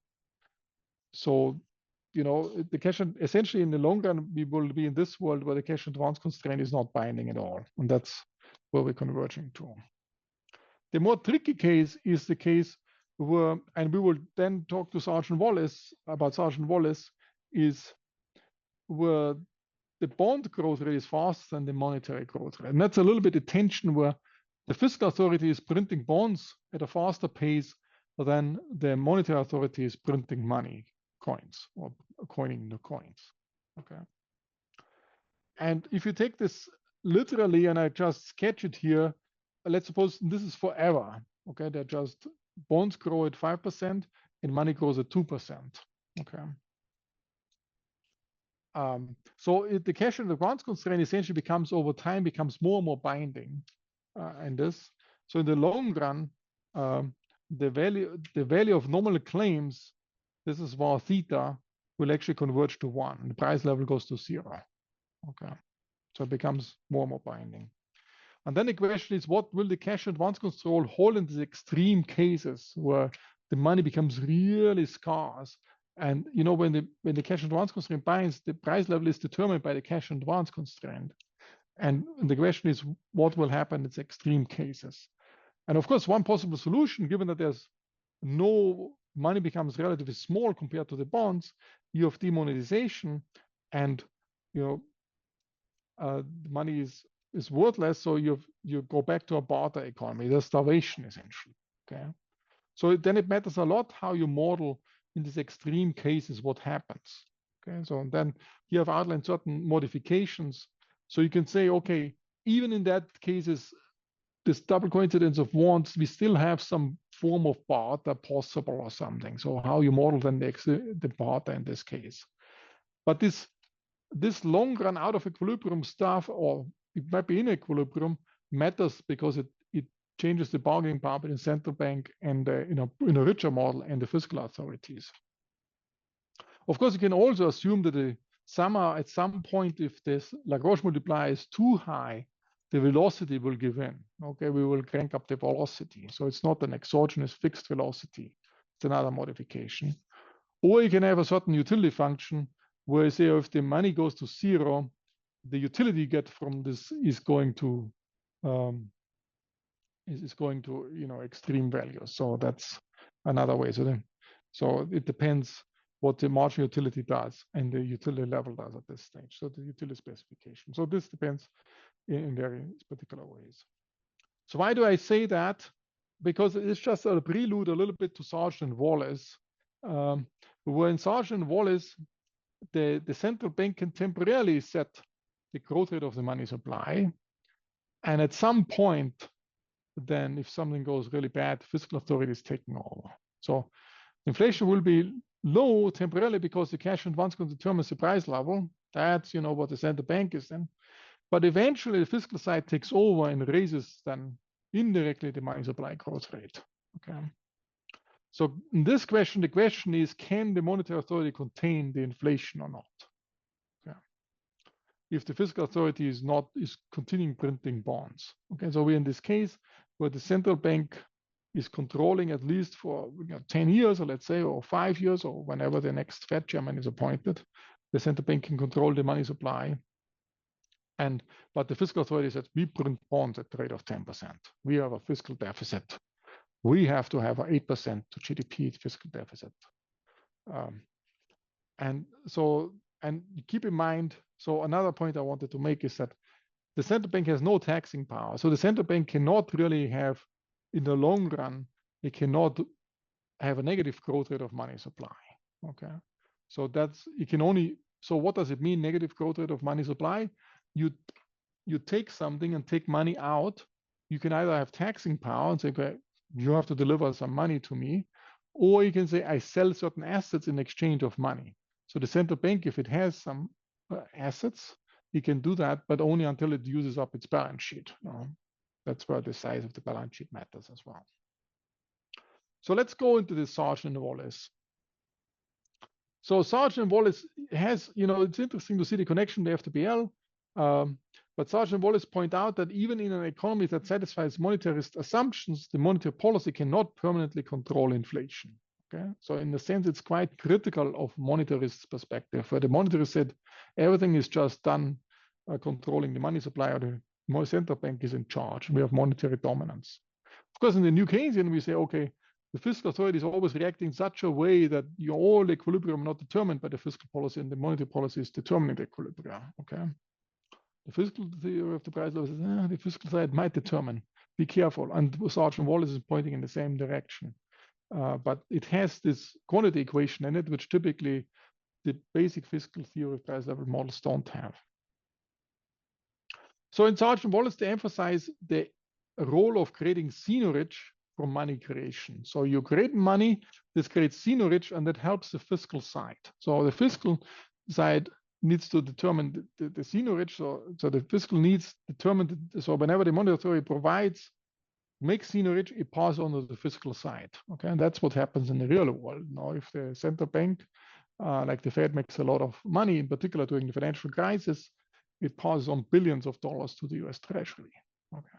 know, the cash, essentially in the long run, we will be in this world where the cash advance constraint is not binding at all. And that's where we're converging to. The more tricky case is the case where, and we will then talk to Sergeant Wallace about Sergeant Wallace, is where the bond growth rate is faster than the monetary growth rate. And that's a little bit of tension where the fiscal authority is printing bonds at a faster pace than the monetary authority is printing money, coins, or coining the coins, okay? And if you take this literally, and I just sketch it here, let's suppose this is forever, okay? They're just, bonds grow at 5% and money grows at 2%, okay? So the cash and advance constraint essentially becomes over time, becomes more and more binding in this. So in the long run, the value of nominal claims, this is var theta, will actually converge to 1. The price level goes to 0. Okay, so it becomes more and more binding. And then the question is, what will the cash advance control hold in these extreme cases where the money becomes really scarce? And you know, when the cash advance constraint binds, the price level is determined by the cash advance constraint. And the question is, what will happen in these extreme cases? And of course, one possible solution, given that there's no money becomes relatively small compared to the bonds, you have demonetization, and you know, the money is worthless, so you go back to a barter economy. There's starvation essentially. Okay, so then it matters a lot how you model in these extreme cases what happens. Okay, so then you have outlined certain modifications. So you can say, okay, even in that cases, this double coincidence of wants, we still have some form of barter possible or something. So how you model then the barter in this case. But this long run out of equilibrium stuff, or it might be in equilibrium, matters because it changes the bargaining power between central bank and in a richer model and the fiscal authorities. Of course, you can also assume that somehow at some point, if this Lagrange multiplier is too high, the velocity will give in. Okay, we will crank up the velocity. So it's not an exogenous fixed velocity. It's another modification. Or you can have a certain utility function where you say, if the money goes to 0, the utility you get from this is going to you know, extreme values. So that's another way. So it depends what the marginal utility does and the utility level does at this stage. So the utility specification. So this depends in various particular ways. So why do I say that? Because it's just a prelude a little bit to Sergeant Wallace. Where in Sergeant Wallace, the central bank can temporarily set the growth rate of the money supply. And at some point, then if something goes really bad, fiscal authority is taking over. So inflation will be low temporarily because the cash advance can determine the price level. That's, you know, what the central bank is then. But eventually the fiscal side takes over and raises then indirectly the money supply growth rate. Okay. So in this question, the question is, can the monetary authority contain the inflation or not? Okay. If the fiscal authority is continuing printing bonds. Okay, so we're in this case where the central bank is controlling at least for 10 years, or let's say, or 5 years, or whenever the next Fed chairman is appointed, the central bank can control the money supply. But the fiscal authority says we print bonds at the rate of 10%. We have a fiscal deficit. We have to have an 8% to GDP fiscal deficit. And And keep in mind, so another point I wanted to make is that the central bank has no taxing power. So the central bank cannot really have, in the long run, it cannot have a negative growth rate of money supply. Okay. So it can only, so what does it mean, negative growth rate of money supply? You take something and take money out. You can either have taxing power and say, okay, you have to deliver some money to me, or you can say, I sell certain assets in exchange of money. So the central bank, if it has some assets, it can do that, but only until it uses up its balance sheet. That's where the size of the balance sheet matters as well. So let's go into this Sargent and Wallace. So Sargent and Wallace has, it's interesting to see the connection to FTPL, but Sargent and Wallace point out that even in an economy that satisfies monetarist assumptions, the monetary policy cannot permanently control inflation. Okay, so in a sense, it's quite critical of monetarist perspective, where the monetarist said everything is just done controlling the money supply, or the central bank is in charge. We have monetary dominance. Of course, in the New Keynesian, we say, okay, the fiscal authority is always reacting in such a way that your all equilibrium not determined by the fiscal policy, and the monetary policy is determining the equilibrium. Okay, the fiscal theory of the price level says the fiscal side might determine. Be careful, and Sargent Wallace is pointing in the same direction. But it has this quantity equation in it, which typically the basic fiscal theory of price level models don't have. So in Sargent Wallace, they emphasize the role of creating seigniorage from money creation. So you create money, this creates seigniorage, and that helps the fiscal side. So the fiscal side needs to determine the seigniorage. So the fiscal needs determined. So whenever the monetary authority makes seigniorage, it passes on to the fiscal side. Okay, and that's what happens in the real world. Now, if the central bank, like the Fed, makes a lot of money, in particular during the financial crisis, it passes on billions of dollars to the US Treasury. Okay.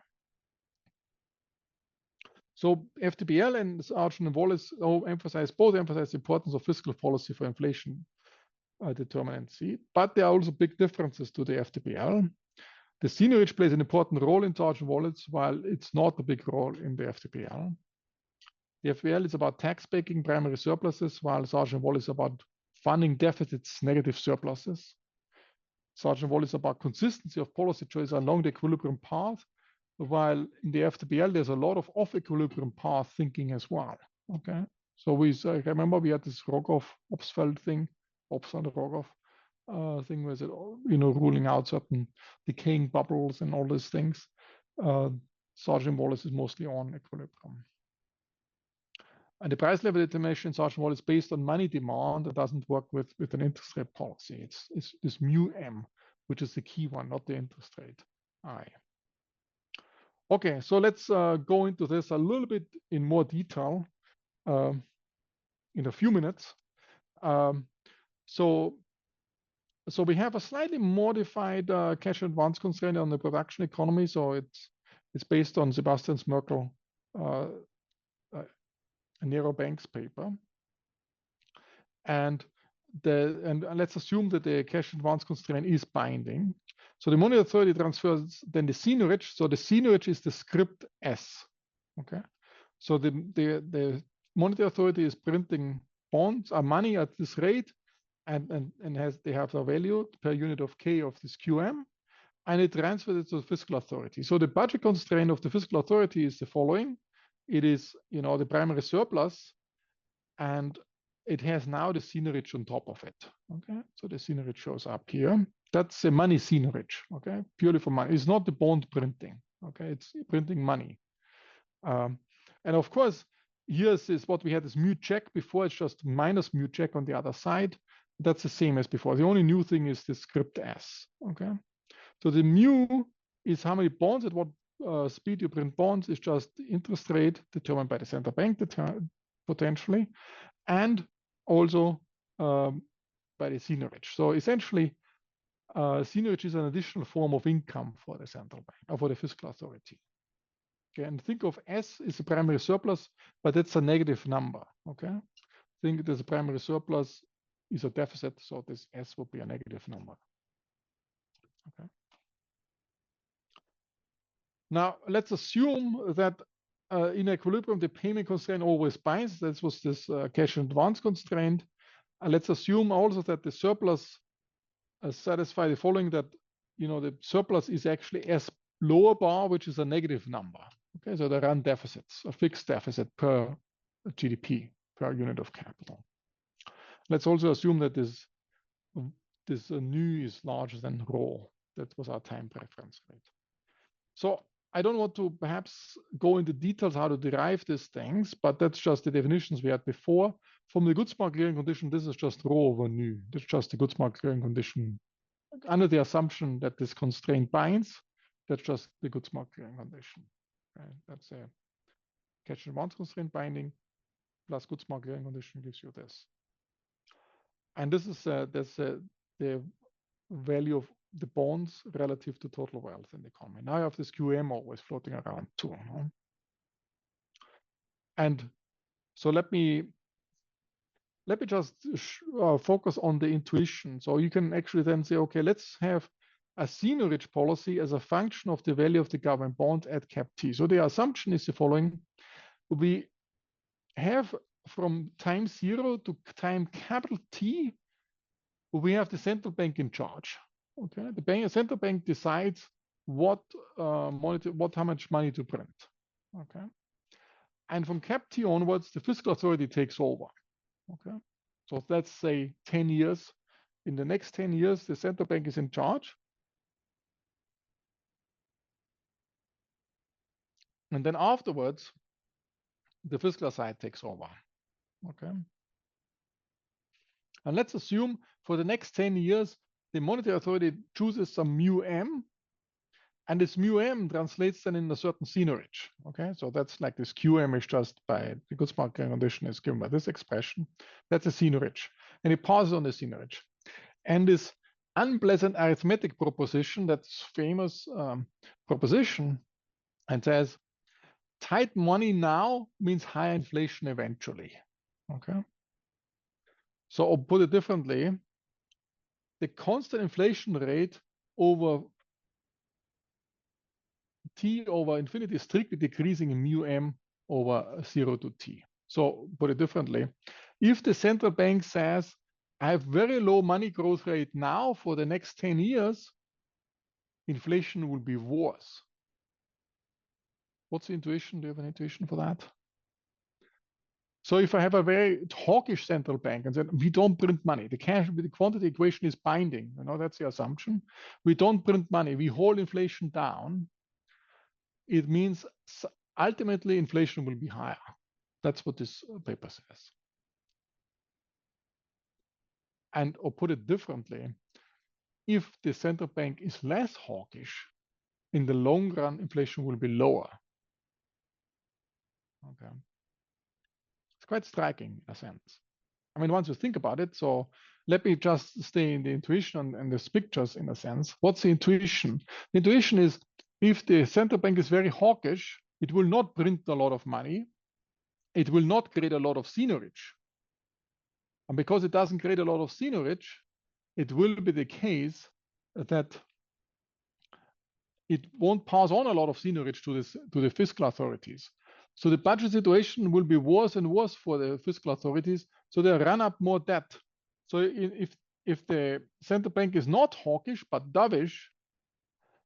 So FTPL and Sargent and Wallace both emphasize the importance of fiscal policy for inflation determinacy, but there are also big differences to the FTPL. The seigniorage plays an important role in Sargent Wallace, while it's not a big role in the FTPL. The FTPL is about tax-backing primary surpluses, while Sargent Wallace is about funding deficits, negative surpluses. Sargent Wallace is about consistency of policy choice along the equilibrium path, while in the FTPL, there's a lot of off-equilibrium path thinking as well. Okay, so I remember we had this Rogoff-Opsfeld thing, Opsfeld-Rogoff thing, was it, ruling out certain decaying bubbles and all these things. Sargent Wallace is mostly on equilibrium. And the price level determination in Sargent Wallace is based on money demand. It doesn't work with an interest rate policy. It's this mu m, which is the key one, not the interest rate I. Okay, so let's go into this a little bit in more detail in a few minutes. So we have a slightly modified cash advance constraint on the production economy. So it's based on Sebastian Merkel Nero Bank's paper. And let's assume that the cash advance constraint is binding. So the monetary authority transfers then the seigniorage. So the seigniorage is the script S. Okay. So the monetary authority is printing bonds or money at this rate, and they have a value per unit of K of this QM, and it transfers it to the fiscal authority. So the budget constraint of the fiscal authority is the following. It is, the primary surplus, and it has now the seigniorage on top of it. Okay, so the seigniorage shows up here. That's a money seigniorage. Okay, purely for money. It's not the bond printing. Okay, it's printing money. And of course, here's what we had this mu check before. It's just minus mu check on the other side. That's the same as before. The only new thing is the script S. Okay, so the mu is how many bonds at what speed you print bonds. Is just interest rate determined by the central bank potentially, and also by the seigniorage. So essentially, seigniorage is an additional form of income for the central bank or for the fiscal authority. Okay, and think of S is a primary surplus, but it's a negative number. Okay, think there's a primary surplus is a deficit, so this S will be a negative number. Okay. Now let's assume that in equilibrium the payment constraint always binds. That was this cash advance constraint. Let's assume also that the surplus satisfy the following, that the surplus is actually S lower bar, which is a negative number. Okay, so they run deficits, a fixed deficit per GDP, per unit of capital. Let's also assume that this nu is larger than rho. That was our time preference rate. So I don't want to perhaps go into details how to derive these things, but that's just the definitions we had before. From the good smart clearing condition, this is just rho over nu. That's just the good smart clearing condition. Under the assumption that this constraint binds, that's just the good smart clearing condition. Okay? That's a catch and bounce constraint binding plus good smart clearing condition gives you this. And this is the value of the bonds relative to total wealth in the economy. Now I have this QM always floating around too. No? And so let me just focus on the intuition. So you can actually then say, okay, let's have a seigniorage policy as a function of the value of the government bond at cap T. So the assumption is the following. We have from time 0 to time capital T, we have the central bank in charge. Okay, the central bank decides how much money to print. Okay, and from cap T onwards, the fiscal authority takes over. Okay, so let's say 10 years. In the next 10 years, the central bank is in charge. And then afterwards, the fiscal side takes over. Okay. And let's assume for the next 10 years, the monetary authority chooses some mu m, and this mu m translates then in a certain seigniorage. Okay, so that's like this QM is just by the good smart clearing condition is given by this expression. That's a seigniorage, and it passes on the seigniorage. And this unpleasant arithmetic proposition, that's famous proposition, and says tight money now means high inflation eventually. Okay. So I'll put it differently. The constant inflation rate over T over infinity is strictly decreasing in mu m over 0 to T. So put it differently. If the central bank says, I have very low money growth rate now for the next 10 years, inflation will be worse. What's the intuition? Do you have an intuition for that? So if I have a very hawkish central bank and said, we don't print money, the quantity equation is binding, that's the assumption. We don't print money, we hold inflation down. It means ultimately inflation will be higher. That's what this paper says. And or put it differently, if the central bank is less hawkish, in the long run, inflation will be lower. Okay. It's quite striking in a sense. I mean, once you think about it, so let me just stay in the intuition and these pictures in a sense. What's the intuition? The intuition is if the central bank is very hawkish, it will not print a lot of money. It will not create a lot of seigniorage. And because it doesn't create a lot of seigniorage, it will be the case that it won't pass on a lot of seigniorage to the fiscal authorities. So the budget situation will be worse and worse for the fiscal authorities. So they run up more debt. So if the central bank is not hawkish but dovish,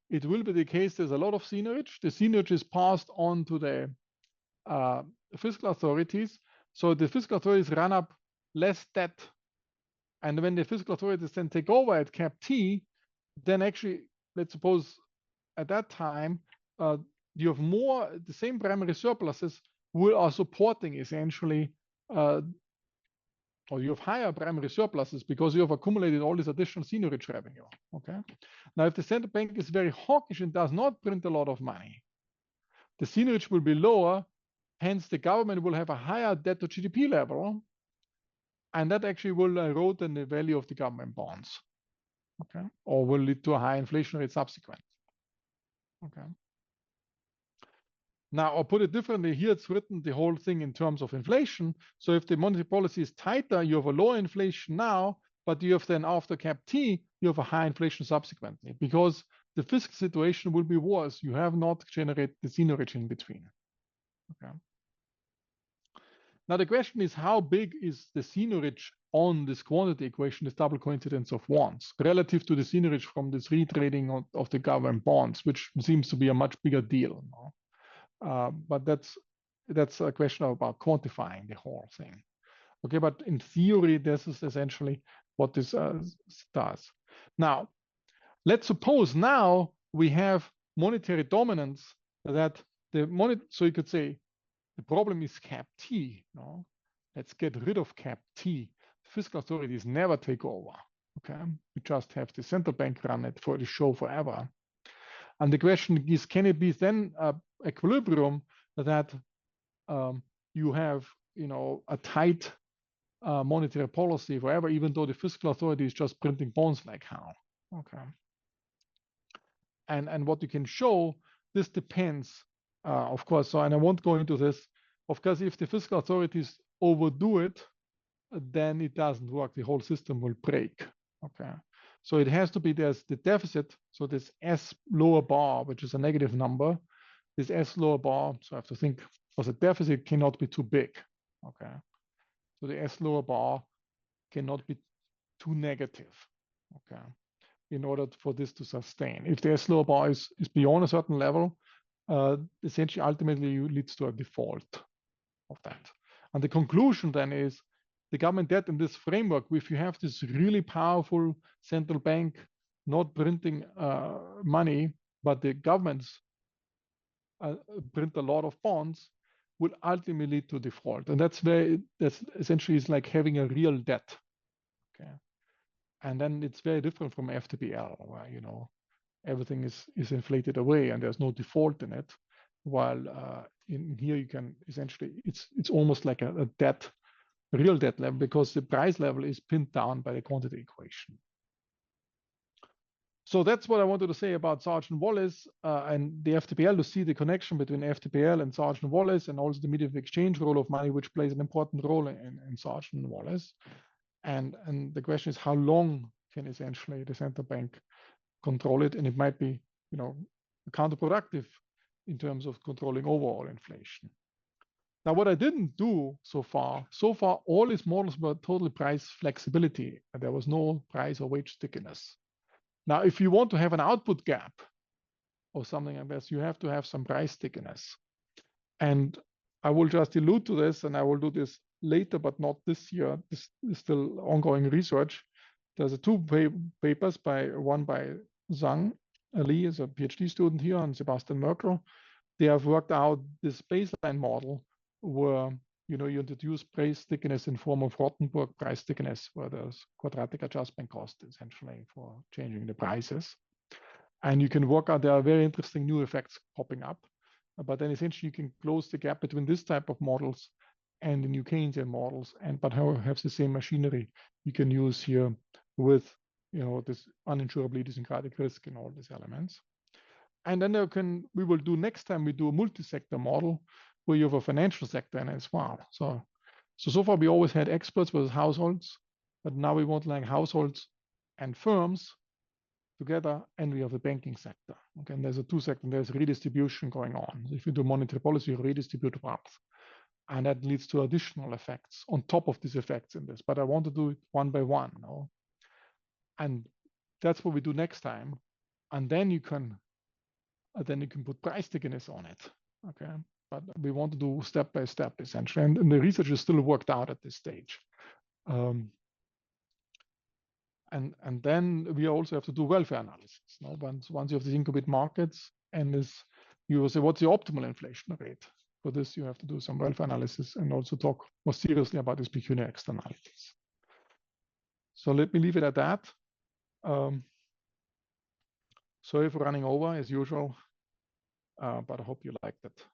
it will be the case there's a lot of seigniorage. The seigniorage is passed on to the fiscal authorities. So the fiscal authorities run up less debt. And when the fiscal authorities then take over at cap T, then actually, let's suppose at that time, you have the same primary surpluses are supporting essentially, or you have higher primary surpluses because you have accumulated all this additional seigniorage revenue. Okay. Now, if the central bank is very hawkish and does not print a lot of money, the seigniorage will be lower. Hence, the government will have a higher debt to GDP level, and that actually will erode in the value of the government bonds. Okay, or will lead to a high inflation rate subsequent. Okay. Now, I'll put it differently. Here it's written the whole thing in terms of inflation. So if the monetary policy is tighter, you have a lower inflation now, but you have then after cap T, you have a high inflation subsequently because the fiscal situation will be worse. You have not generated the seigniorage in between. Okay. Now the question is, how big is the seigniorage on this quantity equation, this double coincidence of ones, relative to the seigniorage from this retrading of the government bonds, which seems to be a much bigger deal. But that's a question about quantifying the whole thing. Okay, but in theory, this is essentially what this does. Now, let's suppose now we have monetary dominance that so you could say the problem is cap T. No? Let's get rid of cap T. Fiscal authorities never take over. Okay, we just have the central bank run it for the show forever. And the question is, can it be then equilibrium that you have, a tight monetary policy forever, even though the fiscal authority is just printing bonds like how? Okay. And what you can show, this depends, of course. So, and I won't go into this. Of course, if the fiscal authorities overdo it, then it doesn't work. The whole system will break. Okay. So it has to be, there's the deficit. So this S lower bar, which is a negative number, this S lower bar. So I have to think, because the deficit cannot be too big. Okay. So the S lower bar cannot be too negative. Okay. In order for this to sustain. If the S lower bar is beyond a certain level, essentially ultimately leads to a default of that. And the conclusion then is the government debt in this framework, if you have this really powerful central bank not printing money, but the governments print a lot of bonds, will ultimately lead to default. And that's essentially is like having a real debt. Okay. And then it's very different from FTPL, where everything is inflated away and there's no default in it. While in here you can essentially, it's almost like a debt, a real debt level, because the price level is pinned down by the quantity equation. So that's what I wanted to say about Sargent-Wallace and the FTPL, to see the connection between FTPL and Sargent-Wallace, and also the medium of exchange role of money, which plays an important role in Sargent-Wallace. And the question is, how long can essentially the central bank control it? And it might be, counterproductive in terms of controlling overall inflation. Now, what I didn't do so far, all these models were totally price flexibility, and there was no price or wage stickiness. Now, if you want to have an output gap or something like this, you have to have some price stickiness. And I will just allude to this, and I will do this later, but not this year. This is still ongoing research. There's two papers, one by Zhang Ali, is a PhD student here, and Sebastian Merkel. They have worked out this baseline model where you introduce price stickiness in form of Rothenberg price stickiness, where there's quadratic adjustment cost essentially for changing the prices. And you can work out, there are very interesting new effects popping up. But then essentially you can close the gap between this type of models and the new Keynesian models, but have the same machinery you can use here with this uninsurable idiosyncratic risk and all these elements. And then we will do next time, we do a multi-sector model where you have a financial sector in it as well. So far we always had experts versus households, but now we want like households and firms together, and we have the banking sector. Okay, and there's a two sector, there's redistribution going on. If you do monetary policy, you redistribute wealth. And that leads to additional effects on top of these effects in this. But I want to do it one by one. And that's what we do next time. And then you can put price stickiness on it. Okay. But we want to do step by step essentially. And the research is still worked out at this stage. And then we also have to do welfare analysis. Once you have these incubate markets, and you will say, what's the optimal inflation rate? For this, you have to do some welfare analysis and also talk more seriously about these peculiar externalities. So let me leave it at that. Sorry for running over as usual, but I hope you liked it.